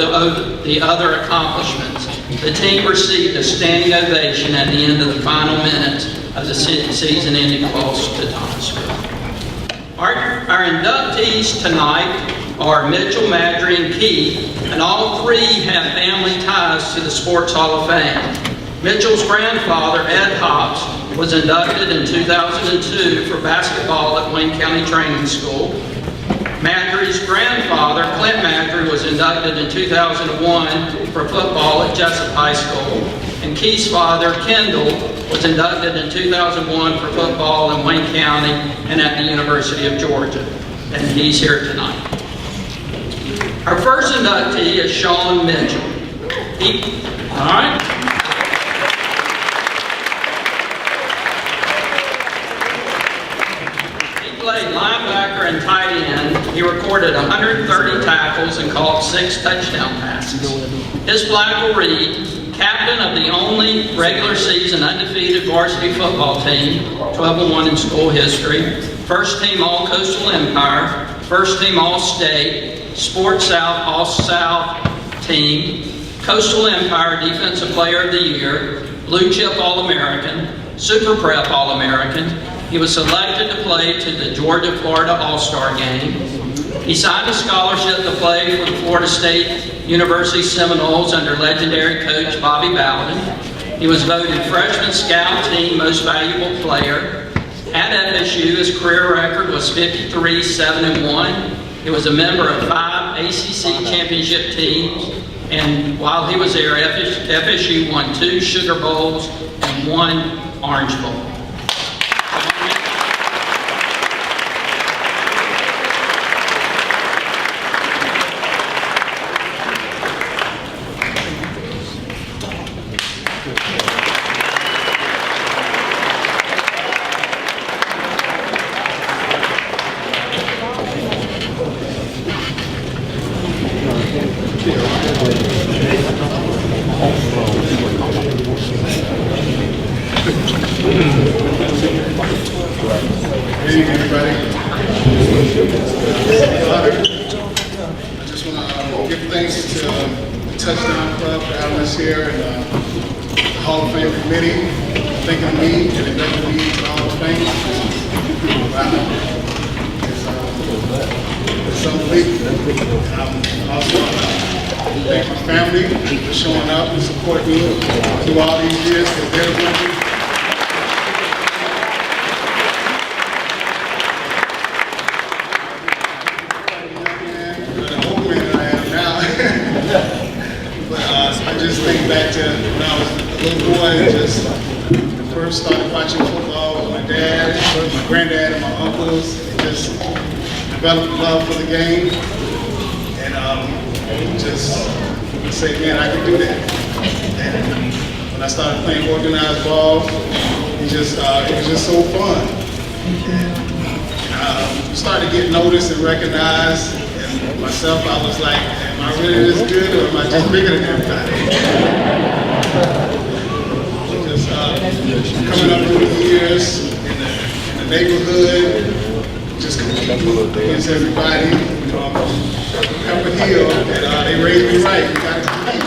the other accomplishments, the team received a standing ovation at the end of the final minutes of the season-ending loss to Thomasville. Our inductees tonight are Mitchell, Madry, and Keith, and all three have family ties to the Sports Hall of Fame. Mitchell's grandfather, Ed Hobbs, was inducted in 2002 for basketball at Wayne County Training School. Madry's grandfather, Clint Madry, was inducted in 2001 for football at Jessup High School. And Keith's father, Kendall, was inducted in 2001 for football in Wayne County and at the University of Georgia. And he's here tonight. Our first inductee is Sean Mitchell. All right. He played linebacker and tight end. He recorded 130 tackles and caught 6 touchdown passes. His flag will read, captain of the only regular season undefeated varsity football team, 12-1 in school history, first team All-Coastal Empire, first team All-State, Sports South All-South team, Coastal Empire Defensive Player of the Year, Blue Chip All-American, Super Prep All-American. He was selected to play to the Georgia-Florida All-Star Game. He signed a scholarship to play for the Florida State University Seminoles under legendary coach Bobby Bowden. He was voted Freshman Scout Team Most Valuable Player. At FSU, his career record was 53-7-1. He was a member of 5 ACC championship teams, and while he was there, FSU won 2 Sugar Bowls and 1 Orange Bowl. Good evening, everybody. I just want to give thanks to the Touchdown Club for having us here, and the Hall of Fame committee, thanking me and inducting me to the Hall of Fame. Wow. It's unbelievable. I'm also thank my family for showing up and supporting me through all these years, because they're with me. I just think back to when I was a little boy and just first started watching football with my dad, my granddad, and my uncles, and just developed a love for the game, and just say, man, I can do that. And when I started playing organized ball, it was just so fun. And started to get noticed and recognized. And myself, I was like, am I really this good, or am I just bigger than everybody? Just coming up through the years in the neighborhood, just competing against everybody. Pepper Hill, and they raised me right. You got to compete.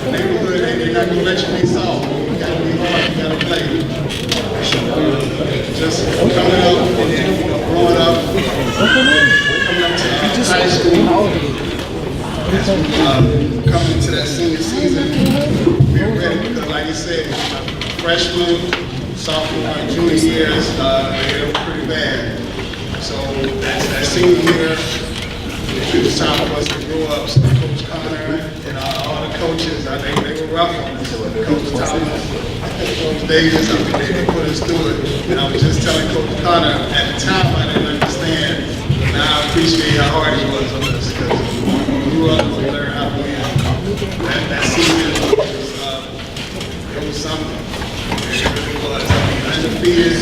The neighborhood, they're not going to let you be soft. You got to be hard. You got to play. Just coming up coming into that senior season, we're ready because, like you said, freshman, sophomore, and junior years, they were pretty bad. So that senior year, it was time for us to grow up. So Coach Connor and all the coaches, they were rough on us. Coach Thomas, Coach Davis, they put us through it. And I was just telling Coach Connor, at the time I didn't understand. Now I appreciate how hard he was on us because we grew up and we learned how to win. That season it was something. It really was. I mean, undefeated,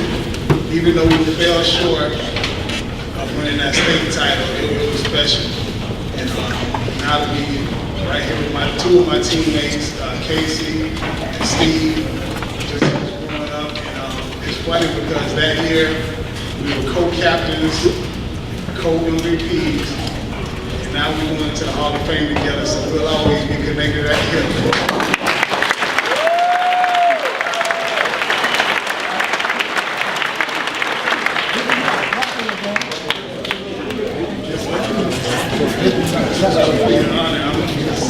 even though we fell short of winning that state title, it was special. And now to be right here with two of my teammates, Casey and Steve, just growing up. And it's funny because that year we were co-captains, co-MVPs, and now we're going to the Hall of Fame together, so we'll always be connected at hip.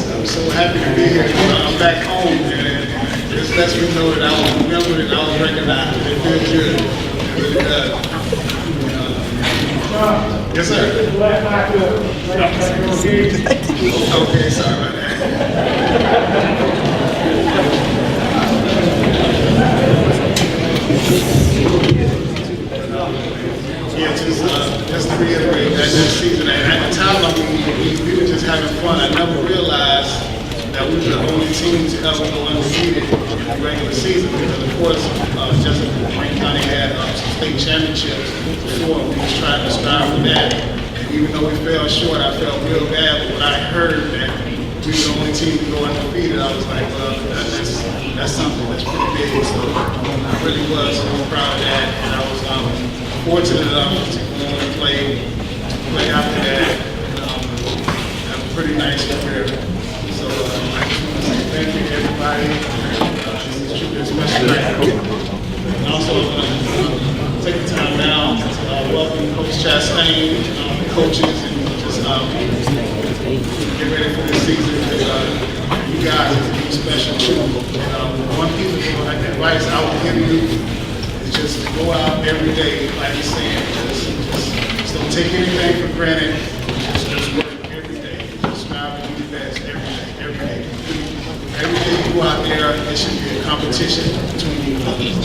I'm so happy to be here. I'm back home, and this lets me know that I was remembered and I was recognized. It feels good. It really does. Yes, sir. Okay, sorry about that. Yeah, just to reiterate, that season, at the time, I mean, we were just having fun. I never realized that we were the only team to ever go undefeated in the regular season because, of course, just Wayne County had some state championships before. We was trying to strive for that. And even though we fell short, I felt real bad. But when I heard that we were the only team to go undefeated, I was like, well, that's something that's pretty big. So I really was so proud of that. And I was fortunate enough to go on and play after that. Have a pretty nice career. So I just want to say thank you to everybody. It's truly a special night. And also take the time now to welcome Coach Chastain, the coaches, and just get ready for this season because you guys are really special too. One piece of advice I would give you is just go out every day, like you're saying, just don't take anything for granted. Just work every day. Just strive to do the best every day. Every day you go out there, it should be a competition between you and others.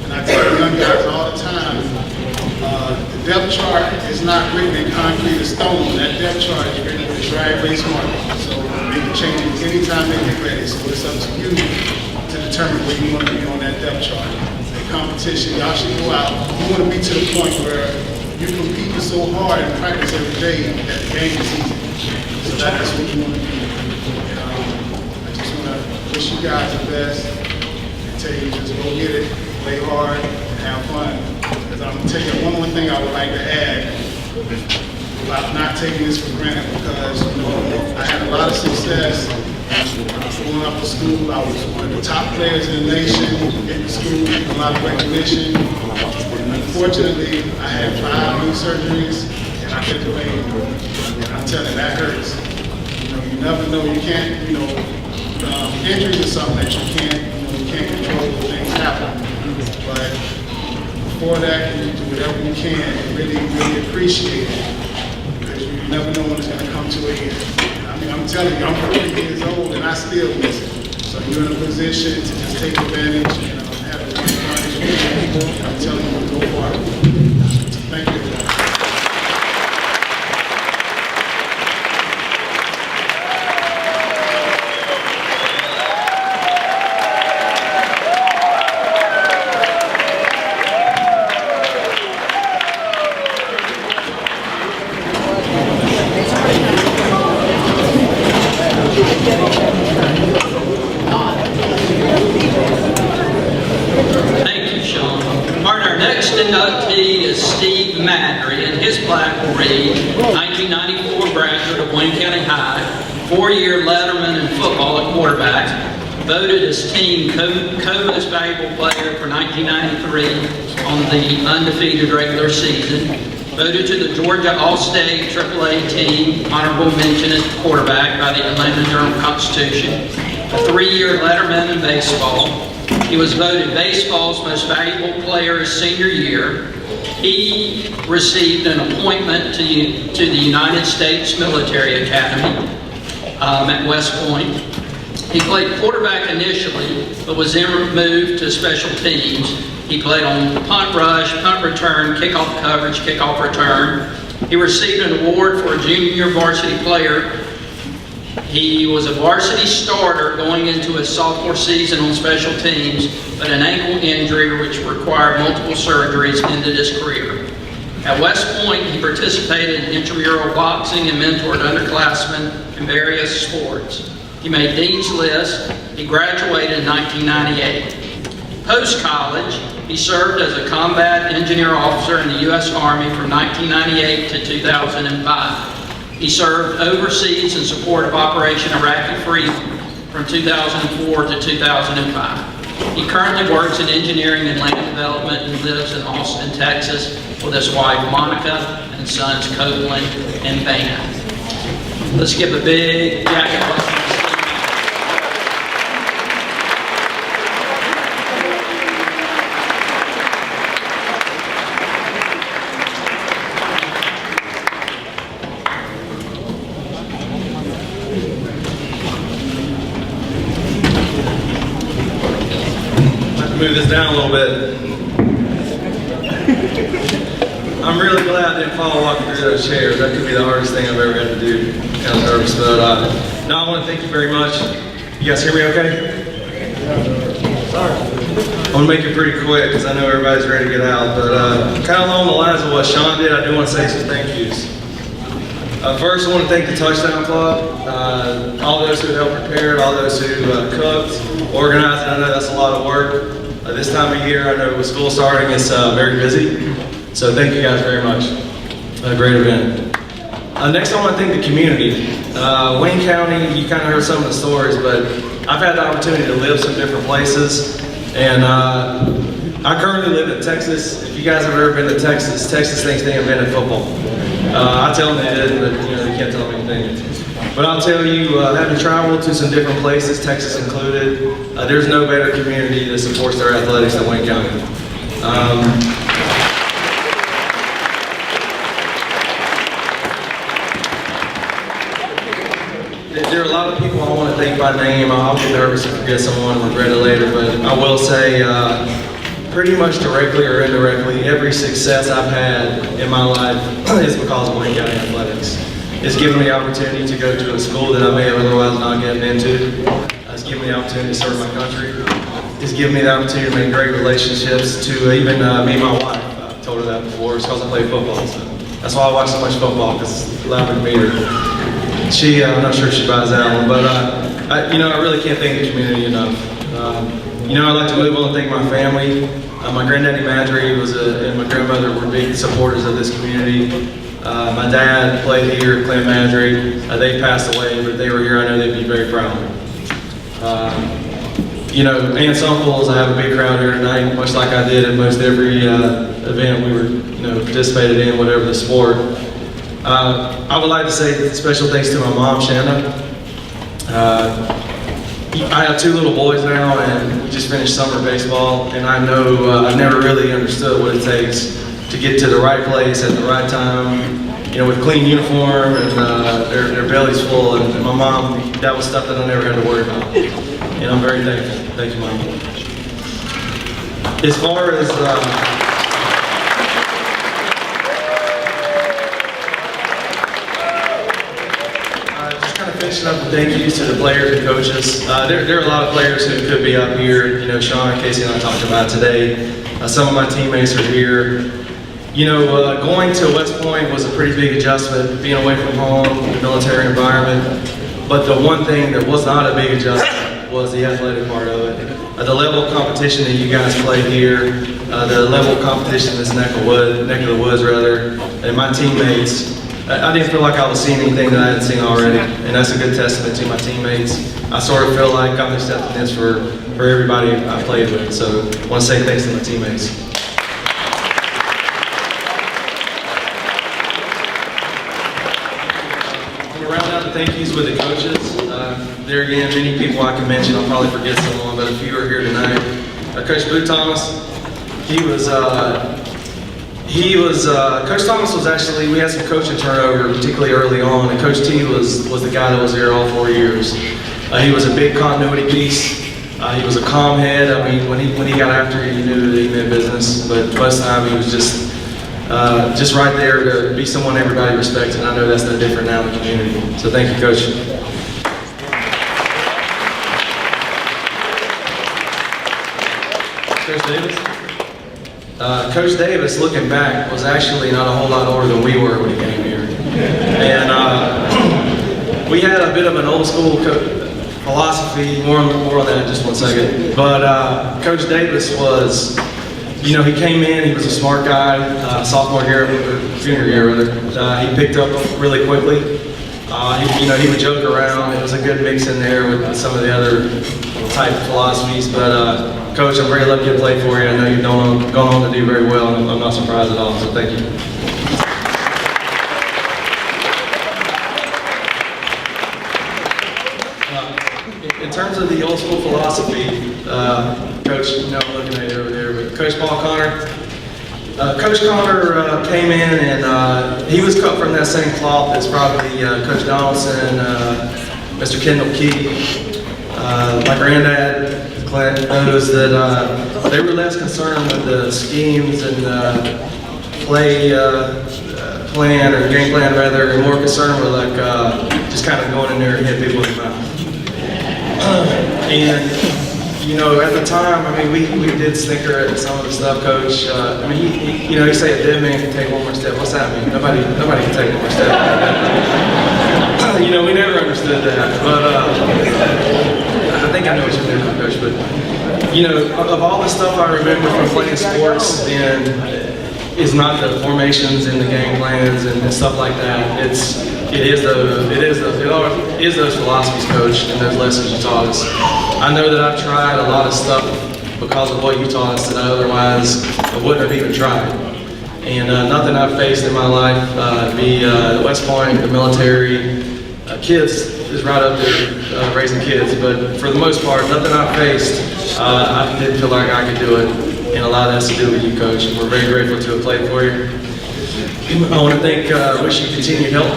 And I tell young guys all the time, the depth chart is not written in concrete or stone. That depth chart is written with a dry erase marker. So they can change it anytime they get ready. So it's up to you to determine where you want to be on that depth chart. The competition, y'all should go out. You want to be to the point where you compete so hard and practice every day that the game is easy. So that's what you want to be. I just want to wish you guys the best and tell you just go get it, play hard, and have fun. Because I'm going to tell you one more thing I would like to add about not taking this for granted because I had a lot of success going up to school. I was one of the top players in the nation in the school, a lot of recognition. Unfortunately, I had 5 knee surgeries and I hit the vein. And I'm telling you, that hurts. You never know. You can't, injuries are something that you can't control when things happen. But before that, you do whatever you can and really appreciate it. Because you never know when it's going to come to an end. I mean, I'm telling you, I'm 40 years old and I still miss it. So you're in a position to just take advantage and have a good fun. I'm telling you, go far. Thank you. Thank you, Sean. Our next inductee is Steve Mattery, and his plaque will read 1994 graduate of Wayne County High, 4-year letterman in football at quarterback, voted as team co-most valuable player for 1993 on the undefeated regular season. Voted to the Georgia All-State AAA team, honorable mention as quarterback by the Atlanta Journal-Constitution. A 3-year letterman in baseball. He was voted baseball's most valuable player his senior year. He received an appointment to the United States Military Academy at West Point. He played quarterback initially, but was then moved to special teams. He played on punt rush, punt return, kickoff coverage, kickoff return. He received an award for a junior varsity player. He was a varsity starter going into his sophomore season on special teams, but an ankle injury which required multiple surgeries ended his career. At West Point, he participated in intramural boxing and mentored underclassmen in various sports. He made Dean's List. He graduated in 1998. Post-college, he served as a combat engineer officer in the U.S. Army from 1998 to 2005. He served overseas in support of Operation Iraqi Freedom from 2004 to 2005. He currently works in engineering and land development and lives in Austin, Texas with his wife Monica and sons Copeland and Van. Let's give a big jacket welcome. Move this down a little bit. I'm really glad I didn't follow walking through those chairs. That could be the hardest thing I've ever had to do. Kind of nervous, but no, I want to thank you very much. You guys hear me okay? Sorry. I'm going to make it pretty quick because I know everybody's ready to get out, but kind of along the lines of what Sean did, I do want to say some thank yous. First, I want to thank the Touchdown Club, all those who helped prepare, all those who cooked, organized. I know that's a lot of work. This time of year, I know with school starting, it's very busy. So thank you guys very much. A great event. Next, I want to thank the community. Wayne County, you kind of heard some of the stories, but I've had the opportunity to live some different places. And I currently live in Texas. If you guys have ever been to Texas, Texas thinks they invented football. I tell them they did, but they can't tell me anything. But I'll tell you, having traveled to some different places, Texas included, there's no better community that supports their athletics than Wayne County. There are a lot of people I want to thank by name. I'll get nervous and forget someone and regret it later, but I will say, pretty much directly or indirectly, every success I've had in my life is because of Wayne County Athletics. It's given me the opportunity to go to a school that I may have otherwise not gotten into. It's given me the opportunity to serve my country. It's given me the opportunity to make great relationships, to even meet my wife. I've told her that before. It's because I play football. So that's why I watch so much football, because it's allowed me to meet her. I'm not sure if she buys that one, but I really can't thank the community enough. I'd like to move on and thank my family. My granddaddy Madry and my grandmother were big supporters of this community. My dad played here at Clem Madry. They passed away, but if they were here, I know they'd be very proud. Aunts, uncles, I have a big crowd here tonight, much like I did at most every event we were participated in, whatever the sport. I would like to say special thanks to my mom, Shanna. I have 2 little boys now, and we just finished summer baseball, and I know I've never really understood what it takes to get to the right place at the right time, with clean uniform and their bellies full. And my mom, that was stuff that I never had to worry about, and I'm very thankful. Thank you, Mom. As far as finishing up with thank yous to the players and coaches. There are a lot of players who could be up here. Sean, Casey, and I talked about today. Some of my teammates are here. Going to West Point was a pretty big adjustment, being away from home, the military environment. But the one thing that was not a big adjustment was the athletic part of it. The level of competition that you guys play here, the level of competition in this neck of the woods, and my teammates. I didn't feel like I was seeing anything that I hadn't seen already, and that's a good testament to my teammates. I sort of feel like I'm accepting this for everybody I played with, so I want to say thanks to my teammates. thank yous with the coaches. There again, many people I can mention. I'll probably forget someone, but a few are here tonight. Coach Boo Thomas, Coach Thomas was actually, we had some coaching turnover, particularly early on, and Coach T was the guy that was there all 4 years. He was a big continuity piece. He was a calm head. I mean, when he got after you, you knew that he meant business, but most of the time he was just right there to be someone everybody respected, and I know that's no different now in the community. So thank you, Coach. Coach Davis? Coach Davis, looking back, was actually not a whole lot older than we were when he came here. And we had a bit of an old school philosophy, more on that in just 1 second. But Coach Davis was, you know, he came in, he was a smart guy, sophomore year, or junior year rather. He picked up really quickly. He would joke around. It was a good mix in there with some of the other type philosophies. But Coach, I'm very lucky to play for you. I know you've gone on to do very well. And I'm not surprised at all. So thank you. In terms of the old school philosophy, Coach, I'm looking at you over there, but Coach Paul Connor. Coach Connor came in and he was cut from that same cloth as probably Coach Donaldson, Mr. Kendall Key. My granddad, Clint, knows that they were less concerned with the schemes and play plan or game plan rather, and more concerned with like just kind of going in there and hit people in the mouth. And you know, at the time, I mean, we did snicker at some of the stuff, Coach. I mean, he say a dead man can take one more step. What's that mean? Nobody can take one more step. You know, we never understood that. But I think I know what you meant, Coach. But you know, of all the stuff I remember from playing sports, and is not the formations and the game plans and stuff like that. It is those philosophies, Coach, and those lessons you taught us. I know that I've tried a lot of stuff because of what you taught us that I otherwise wouldn't have even tried. And nothing I've faced in my life, West Point, the military, kids is right up there raising kids. But for the most part, nothing I've faced, I didn't feel like I could do it. And a lot of that has to do with you, Coach. And we're very grateful to have played for you. I want to wish you continued help.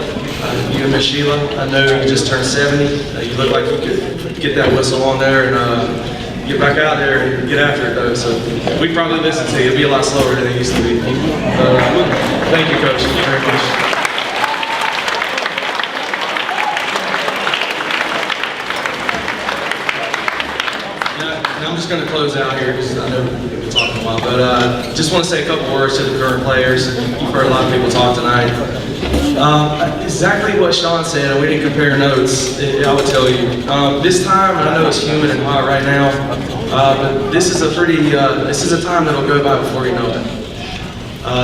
You and Miss Sheila, I know you just turned 70. You look like you could get that whistle on there and get back out there and get after it, though. So we probably listen to you. It'll be a lot slower than it used to be. Thank you, Coach. Thank you very much. I'm just going to close out here because I know we've been talking a while, but just want to say a couple words to the current players. You've heard a lot of people talk tonight. Exactly what Sean said, and we didn't compare notes, I would tell you. This time, I know it's humid and hot right now, but this is a time that'll go by before you know it.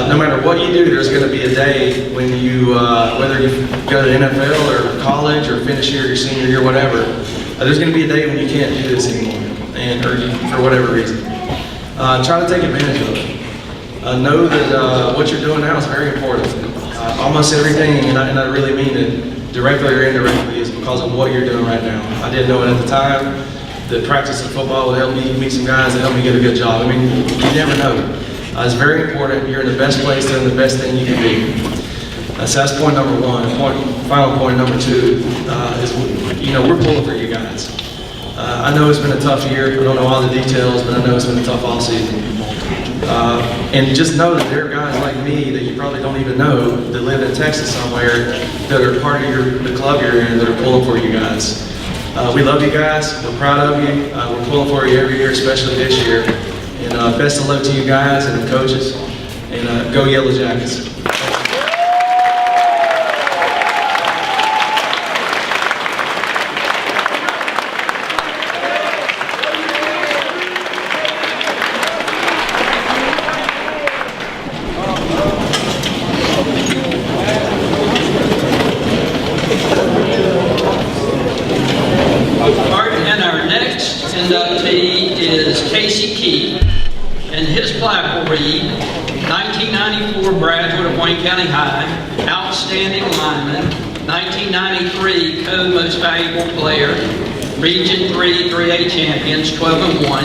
No matter what you do, there's going to be a day when you, whether you go to NFL or college or finish your senior year, whatever, there's going to be a day when you can't do this anymore. Or for whatever reason. Try to take advantage of it. Know that what you're doing now is very important. Almost everything, and I really mean it, directly or indirectly, is because of what you're doing right now. I didn't know it at the time. The practice of football would help me meet some guys that help me get a good job. I mean, you never know. It's very important. You're in the best place doing the best thing you can be. So that's point number one. Final point number two is, we're pulling for you guys. I know it's been a tough year. I don't know all the details, but I know it's been a tough all season. And just know that there are guys like me that you probably don't even know that live in Texas somewhere that are part of the club you're in that are pulling for you guys. We love you guys. We're proud of you. We're pulling for you every year, especially this year. And best of luck to you guys and the coaches. And go Yellow Jackets. Graduate of Wayne County High, outstanding lineman, 1993 Co-Most Valuable Player, Region 3 3A Champions, 12-1.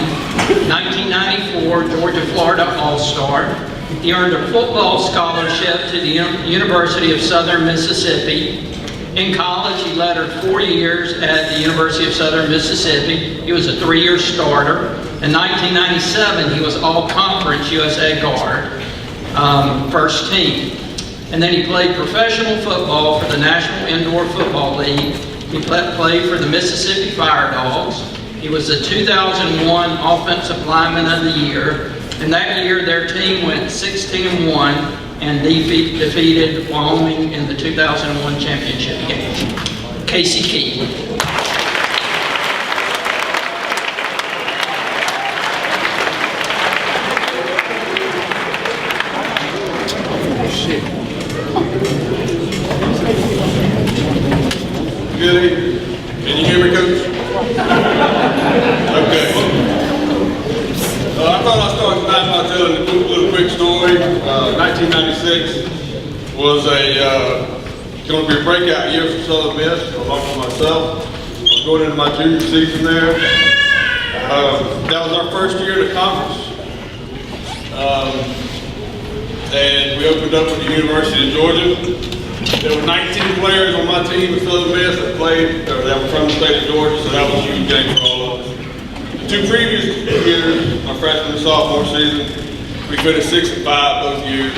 1994 Georgia-Florida All-Star. He earned a football scholarship to the University of Southern Mississippi. In college, he lettered 4 years at the University of Southern Mississippi. He was a 3-year starter. In 1997, he was All-Conference USA guard, first team. And then he played professional football for the National Indoor Football League. He played for the Mississippi Fire Dogs. He was the 2001 Offensive Lineman of the Year. And that year, their team went 16-1 and defeated Wyoming in the 2001 championship game. Casey Key. Good evening. Can you hear me, Coach? Okay. I thought I'd start tonight by telling a little quick story. 1996 was going to be a breakout year for Southern Miss, along with myself. I was going into my junior season there. That was our first year in the conference. And we opened up with the University of Georgia. There were 19 players on my team at Southern Miss that played, or that were from the state of Georgia, so that was a huge game for all of us. The 2 previous years, my freshman and sophomore season, we finished 6-5 both years.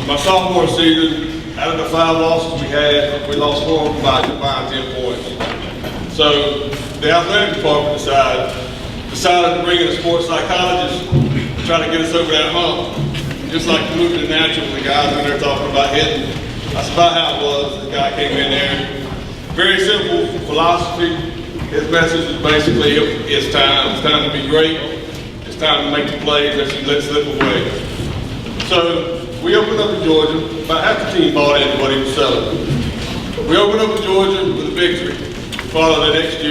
My sophomore season, out of the 5 losses we had, we lost 4 by a combined 10 points. So the athletic department decided to bring in a sports psychologist to try to get us over that hump. Just like the movie The Natural, the guys in there talking about hitting. That's about how it was. This guy came in there. Very simple philosophy. His message is basically, it's time. It's time to be great. It's time to make the plays that you let slip away. So we opened up in Georgia. About half the team bought into what he was selling. We opened up in Georgia with a victory. Followed the next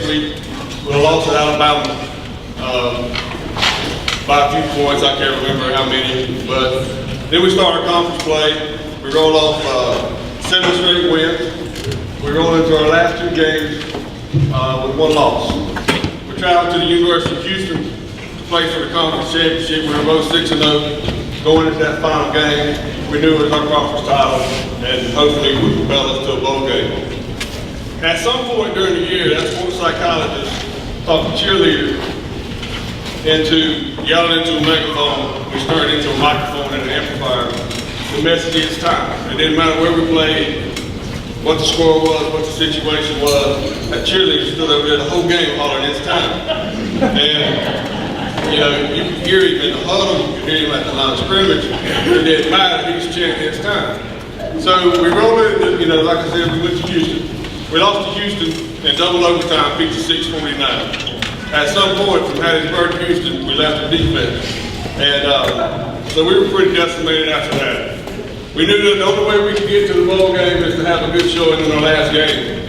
week with a loss at Alabama. By a few points, I can't remember how many, but then we start our conference play. We roll off 7 straight wins. We roll into our last 2 games with 1 loss. We traveled to the University of Houston to play for the conference championship. We were both 6-0. Going into that final game, we knew it was our conference title, and hopefully it would propel us to a bowl game. At some point during the year, that sports psychologist talked to cheerleaders into yelling into a megaphone. We started into a microphone and an amplifier. The message is time. It didn't matter where we played, what the score was, what the situation was. That cheerleader stood over there the whole game hollering, it's time. And, you know, you could hear him in the huddle, you could hear him at the line of scrimmage. It didn't matter, he was chanting, it's time. So we rolled in, you know, like I said, we went to Houston. We lost to Houston in double overtime, 56-49. At some point from Hattiesburg to Houston, we left the defense. And so we were pretty decimated after that. We knew that the only way we could get to the bowl game is to have a good showing in our last game,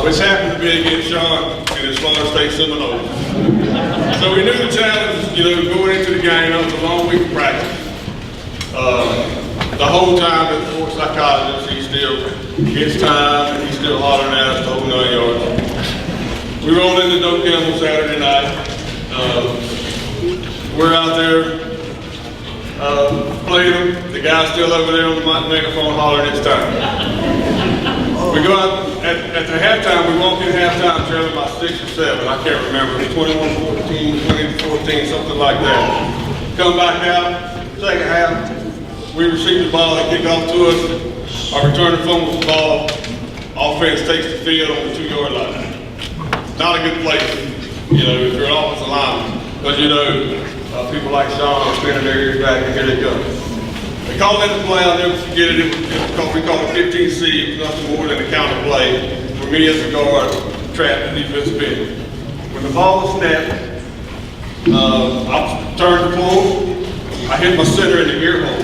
which happened to be against Sean and his Florida State Seminoles. So we knew the challenge, you know, going into the game. That was a long week of practice. The whole time as a sports psychologist, he still gets time and he's still hollering at us the whole 9 yards. We rolled into Doak Campbell Saturday night. We're out there playing them. The guy's still over there on the megaphone hollering, it's time. We go out at the halftime. We walk in halftime trailing by 6 or 7. I can't remember. 21-14, 20-14, something like that. Come back out, second half. We receive the ball, they kick off to us. Our returning fumbles the ball. Offense takes the field on the 2-yard line. Not a good place, you know, if you're an offensive lineman, because you know people like Sean are spinning their ears back, and here they come. They called in the play. I'll never forget it. We called it 15C. It was nothing more than a counter play for me as a guard trapped in defensive end. When the ball was snapped, I turned to pull. I hit my center in the ear hole.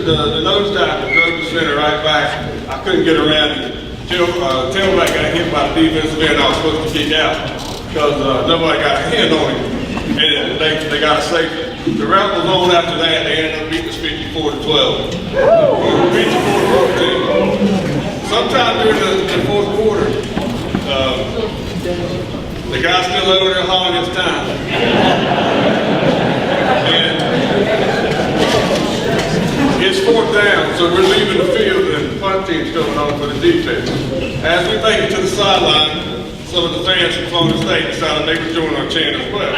The nose tackle drove the center right back. I couldn't get around it. Tailback got hit by the defensive end I was supposed to kick out because nobody got a hand on him. And they got a safety. The route was on after that. They ended up beating us 54-12. 54-14. Sometime during the fourth quarter, the guy's still over there hollering his time. And it's fourth down, so we're leaving the field and the punt team's coming on for the defense. As we make it to the sideline, some of the fans from Florida State decided they would join our chant as well.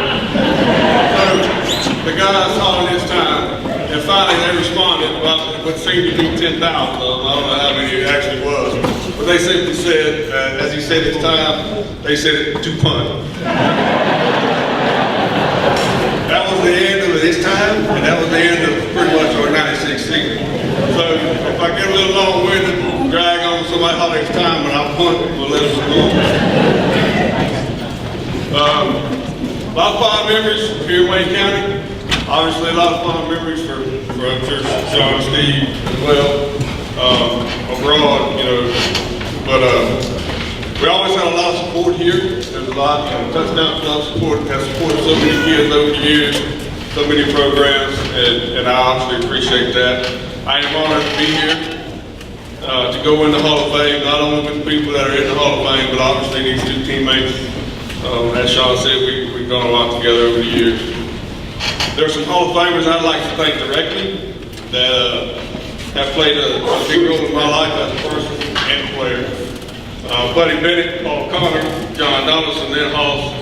So the guys hollering his time, and finally they responded, well, what seemed to be 10,000 of them. I don't know how many it actually was. But they simply said, as he said his time, they said it to punt. That was the end of his time, and that was the end of pretty much our 96 season. So if I get a little long-winded, drag on somebody holler his time, but I'll punt, we'll let us go. A lot of fond memories here in Wayne County. Obviously, a lot of fond memories for I'm sure Sean and Steve as well, abroad, you know. But we always had a lot of support here. There's a lot, touchdown club support, has supported so many kids over the years, so many programs, and I obviously appreciate that. I am honored to be here, to go in the Hall of Fame, not only with the people that are in the Hall of Fame, but obviously these two teammates. As Sean said, we've gone a lot together over the years. There are some Hall of Famers I'd like to thank directly that have played a big role in my life as a person and a player. Buddy Bennett, Paul Connor, John Donaldson, then Hoss,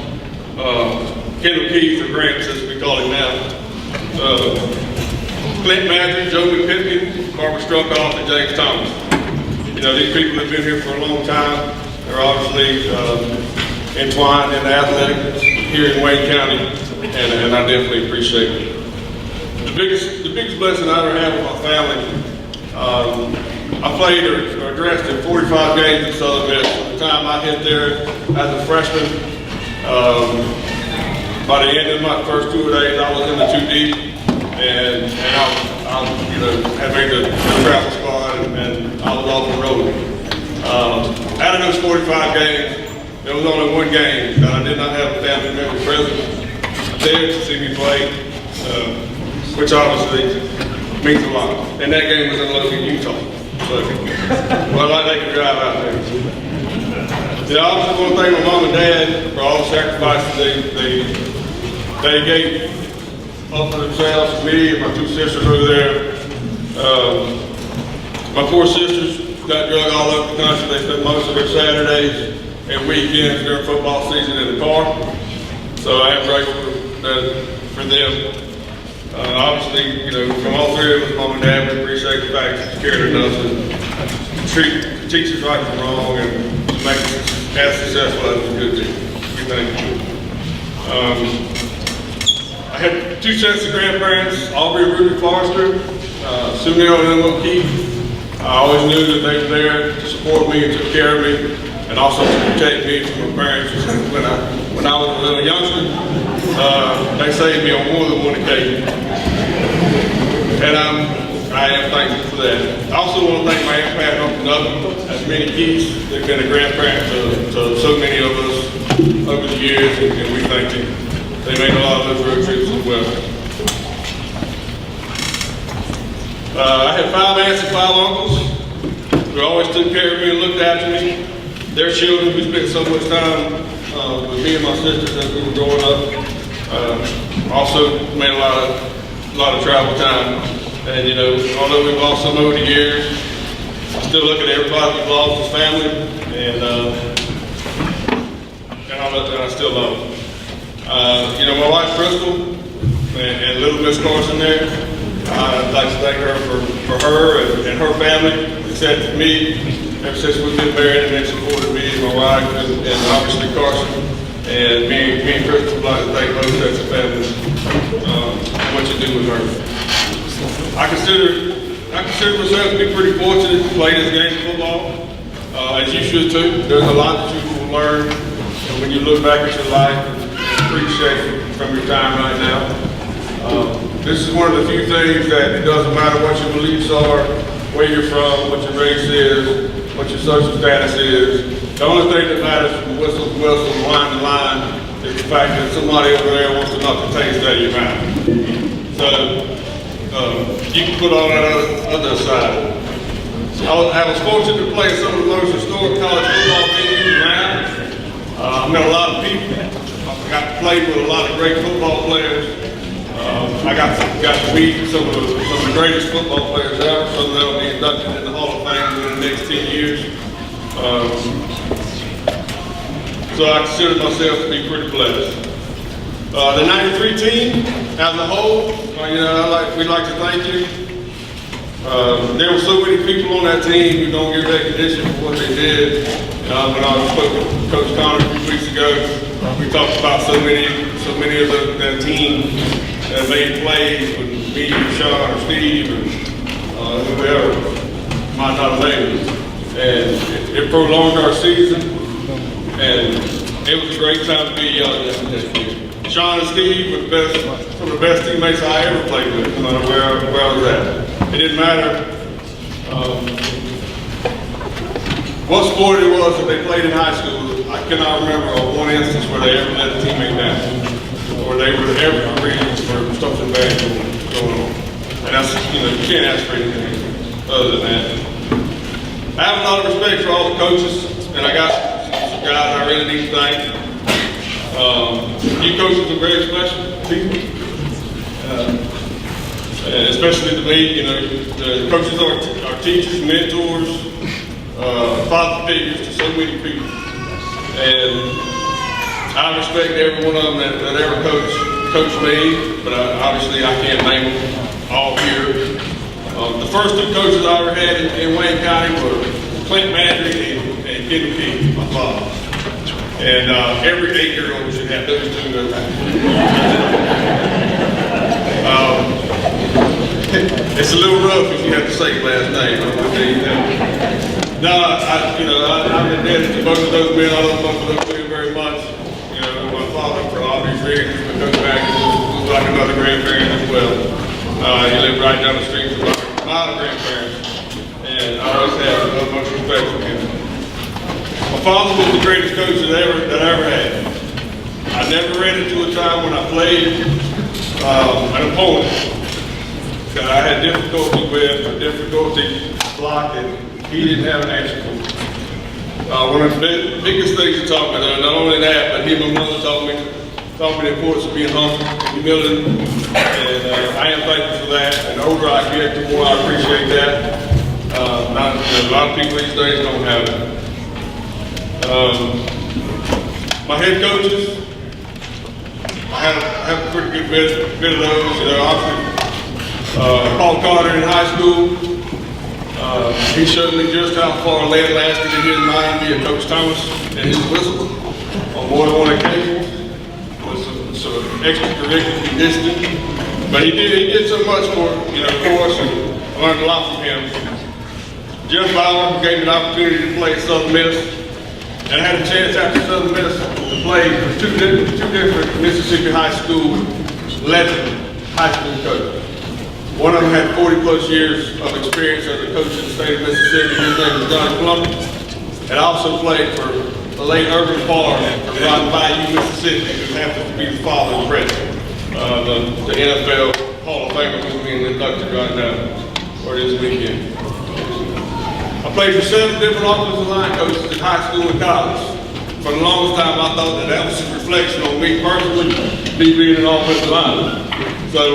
Kendall Keith, or Grant, as we call him now. Clint Matthews, Joey Pipkin, Barbara Struckoff, and James Thomas. You know, these people have been here for a long time. They're obviously entwined in athletics here in Wayne County, and I definitely appreciate it. The biggest blessing I ever had with my family, I played or dressed in 45 games in Southern Miss. By the time I hit there as a freshman, by the end of my first 2 days, I was in the 2 deep, and I you know, had made the travel squad, and I was off and rolling. Out of those 45 games, there was only one game that I did not have a family member present there to see me play, which obviously means a lot. And that game was in Logan, Utah. So, well, they could drive out there. I also want to thank my mom and dad for all the sacrifices they gave up for themselves, for me and my 2 sisters over there. My 4 sisters got drug all over the country. They spent most of their Saturdays and weekends during football season in the car. So I am grateful for them. Obviously, you know, from all 3 of us, mom and dad, we appreciate the fact that you cared enough to teach us right from wrong and to make us as successful as we could be. We thank you. I had 2 sets of grandparents, Aubrey and Ruby Forrester, Sunil and Emma Keith. I always knew that they were there to support me and took care of me, and also to protect me from my parents when I was a little youngster. They saved me on more than one occasion, and I am thankful for that. I also want to thank my Aunt Pat and Uncle Nubbin, as many Keiths. They've been a grandparent to so many of us over the years, and we thank them. They made a lot of those road trips as well. I had 5 aunts and 5 uncles who always took care of me and looked after me. Their children, we spent so much time with me and my sisters as we were growing up. Also made a lot of travel time. And you know, although we've lost some over the years, I still look at everybody we've lost as family, and I still love them. You know, my wife Crystal and little Miss Carson there, I'd like to thank her for her and her family. Except for me, ever since we've been married, and they supported me and my wife, and obviously Carson. And me and Crystal would like to thank both sets of families for what you do with her. I consider myself to be pretty fortunate to play this game of football, as you should too. There's a lot that you will learn when you look back at your life and appreciate from your time right now. This is one of the few things that it doesn't matter what your beliefs are, where you're from, what your race is, what your social status is. The only thing that matters from whistle to whistle, line to line, is the fact that somebody over there wants to knock the taste out of your mouth. So you can put all that other aside. I was fortunate to play in some of the most historic college football venues around. I met a lot of people. I got to play with a lot of great football players. I got to meet some of the greatest football players ever. Some of them will be inducted in the Hall of Fame in the next 10 years. So I consider myself to be pretty blessed. The 93 team as a whole, we'd like to thank you. There were so many people on that team who don't get recognition for what they did. When I spoke with Coach Connor a few weeks ago, we talked about so many of that team that made plays with me, Sean, or Steve, or whoever might not have made it. And it prolonged our season, and it was a great time to be young that year. Sean and Steve were some of the best teammates I ever played with, no matter where I was at. It didn't matter what sport it was that they played in high school. I cannot remember one instance where they ever let a teammate down, or they were ever the reasons for something bad going on. And that's, you can't ask for anything other than that. I have a lot of respect for all the coaches, and I got some guys I really need to thank. You coaches are very special people, and especially to me. The coaches are teachers, mentors, father figures to so many people, and I respect every one of them that ever coached me. But obviously, I can't name them all here. The first two coaches I ever had in Wayne County were Clint Madry and Kenny King, my father. And every 8-year-old should have those two. It's a little rough if you have to say last name. I'm gonna tell you that. No, I'm indebted to both of those men. I love both of those men very much. My father, for all these reasons, but goes back was like another grandparent as well. He lived right down the street from my grandparents, and I always have much respect for him. My father was the greatest coach that I ever had. I never ran into a time when I played an opponent that I had difficulty with, or difficulty blocking. He didn't have an answer for. One of the biggest things he taught me, not only that, but he and my mother taught me the importance of being humble, humility, and I am thankful for that. And the older I get, the more I appreciate that. A lot of people these days don't have it. My head coaches, I have a pretty good bit of those. Obviously, Paul Carter in high school, he showed me just how far lead lasted in his mind via Coach Thomas and his whistle on more than one occasion. Some extracurricular conditioning, but he did so much for us, and I learned a lot from him. Jeff Bauer gave me the opportunity to play at Southern Miss, and I had a chance after Southern Miss to play for two different Mississippi high school legend high school coaches. One of them had 40 plus years of experience as a coach in the state of Mississippi. His name was John Columbus, and I also played for the late Irvin Farr from Rotten Bayou, Mississippi, who happens to be the father and president, the NFL Hall of Famer who's being inducted right now, or this weekend. I played for 7 different offensive line coaches in high school and college. For the longest time, I thought that was a reflection on me personally, me being an offensive lineman. So,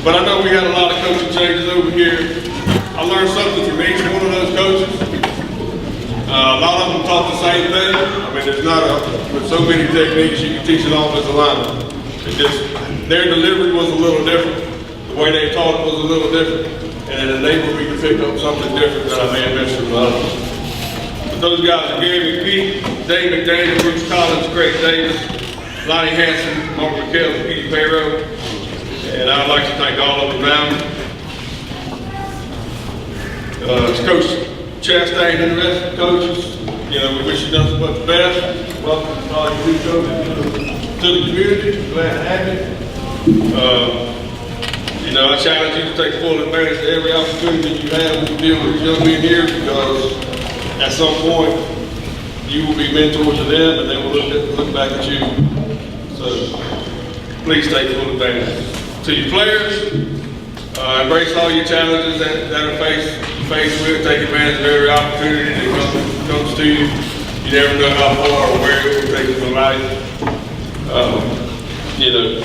but I know we had a lot of coaching changes over here. I learned something from each one of those coaches. A lot of them taught the same thing. I mean, with so many techniques you can teach an offensive lineman. Their delivery was a little different. The way they taught it was a little different. And it enabled me to pick up something different that I may have missed from others. But those guys are Gary McPeak, Dave McDaniel, Bruce Collins, Craig Davis, Lonnie Hanson, Mark McKell, and Pete Perro. And I'd like to thank all of them now. To Coach Chastain and the rest of the coaches, we wish you nothing but the best. Welcome to all you new coaches to the community. Glad to have you. I challenge you to take full advantage of every opportunity you have to deal with young men here, because at some point you will be mentors to them, and they will look back at you. So please take full advantage. To your players, embrace all your challenges that are faced with. Take advantage of every opportunity that comes to you. You never know how far or where it will take you in life. You know,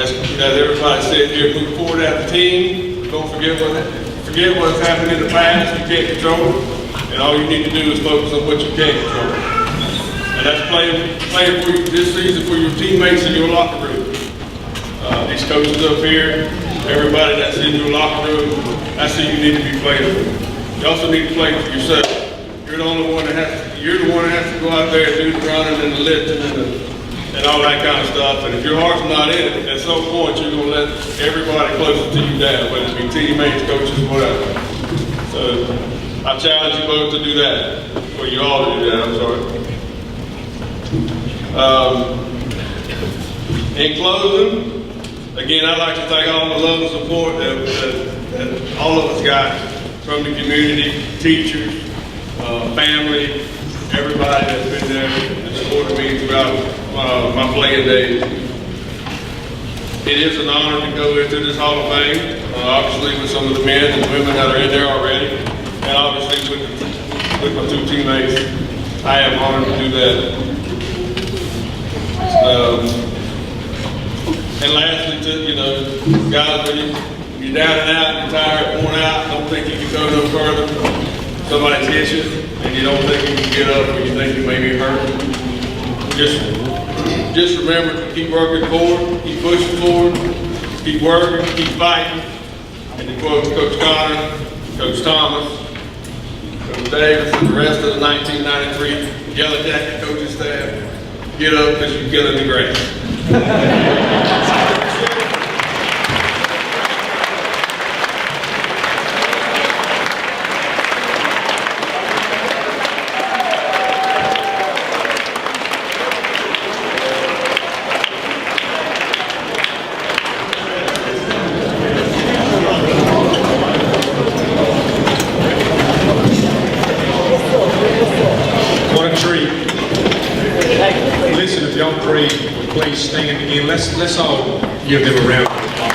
as everybody said here, move forward as a team. Don't forget what's happened in the past. You can't control it, and all you need to do is focus on what you can control. And that's playing for this season for your teammates in your locker room. These coaches up here, everybody that's in your locker room, that's who you need to be playing for. You also need to play for yourself. You're the one that has to go out there and do the running and the lifting and all that kind of stuff. And if your heart's not in it, at some point you're going to let everybody closer to you down, whether it be teammates, coaches, whatever. So I challenge you both to do that. Well, you all to do that, I'm sorry. In closing, again, I'd like to thank all the love and support that all of us got from the community, teachers, family, everybody that's been there and supported me throughout my playing days. It is an honor to go into this Hall of Fame, obviously with some of the men and women that are in there already, and obviously with my two teammates. I am honored to do that. And lastly, guys, when you're down and out, you're tired, worn out, don't think you can go no further. Somebody's hit you, and you don't think you can get up, or you think you may be hurt. Just remember to keep working forward, keep pushing forward, keep working, keep fighting. And to quote Coach Connor, Coach Thomas, Coach Davis, and the rest of the 1993 Yellow Jacket coaching staff, get up because you're killing the grass. What a treat. Listen, if y'all three would please stand again, let's all give them a round of applause.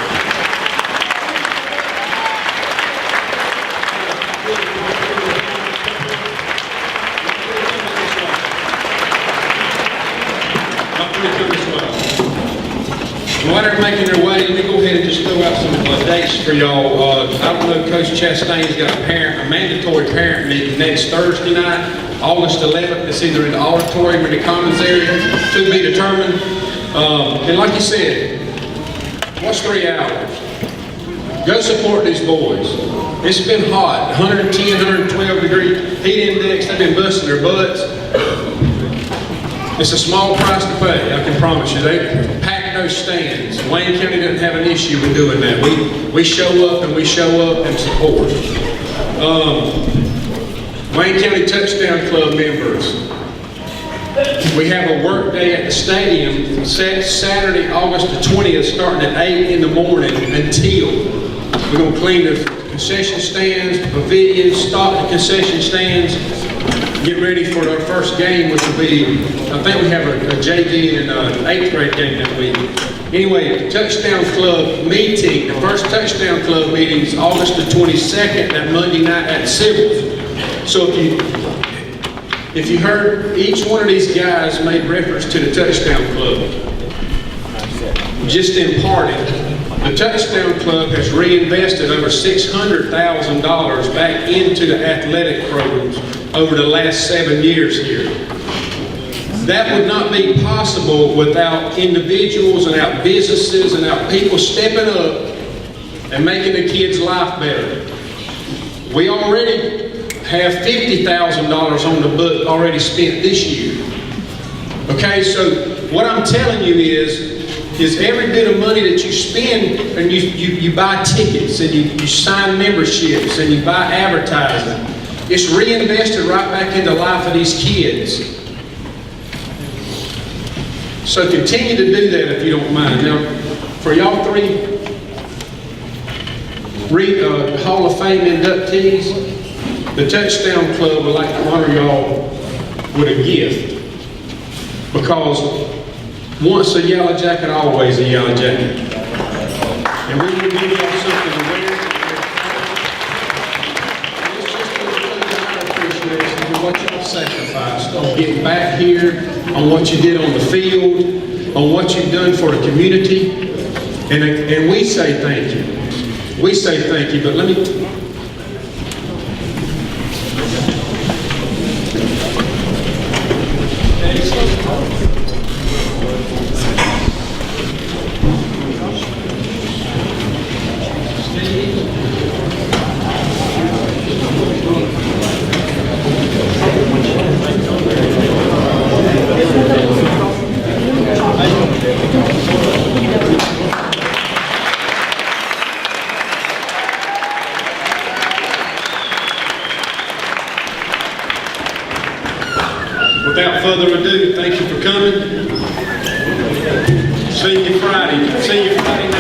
While they're making their way, let me go ahead and just throw out some dates for y'all. I don't know, Coach Chastain's got a mandatory parent meeting next Thursday night, August 11th. It's either in the auditorium or the commons area, to be determined. And like you said, what's 3 hours? Go support these boys. It's been hot, 110, 112 degree heat index. They've been busting their butts. It's a small price to pay, I can promise you. They pack those stands. Wayne County doesn't have an issue with doing that. We show up and support. Wayne County Touchdown Club members. We have a work day at the stadium Saturday, August the 20th, starting at 8 in the morning until. We're going to clean the concession stands, pavilions, stock the concession stands, get ready for our first game, which will be, I think we have a JV and an 8th grade game that week. Anyway, Touchdown Club meeting, the first Touchdown Club meeting is August the 22nd, that Monday night at Sybil's. So if you heard, each one of these guys made reference to the Touchdown Club. Just in parting, the Touchdown Club has reinvested over $600,000 back into the athletic programs over the last 7 years here. That would not be possible without individuals and without businesses and without people stepping up and making the kids' life better. We already have $50,000 on the book already spent this year. Okay, so what I'm telling you is every bit of money that you spend, and you buy tickets and you sign memberships and you buy advertising, it's reinvested right back in the life of these kids. So continue to do that if you don't mind. Now, for y'all three Hall of Fame inductees, the Touchdown Club would like to honor y'all with a gift. Because once a Yellow Jacket, always a Yellow Jacket. And we will give y'all something to wear. It's just to include our appreciation for what y'all sacrificed on getting back here, on what you did on the field, on what you've done for the community. And we say thank you. We say thank you, but let me... Without further ado, thank you for coming. See you Friday. See you Friday night.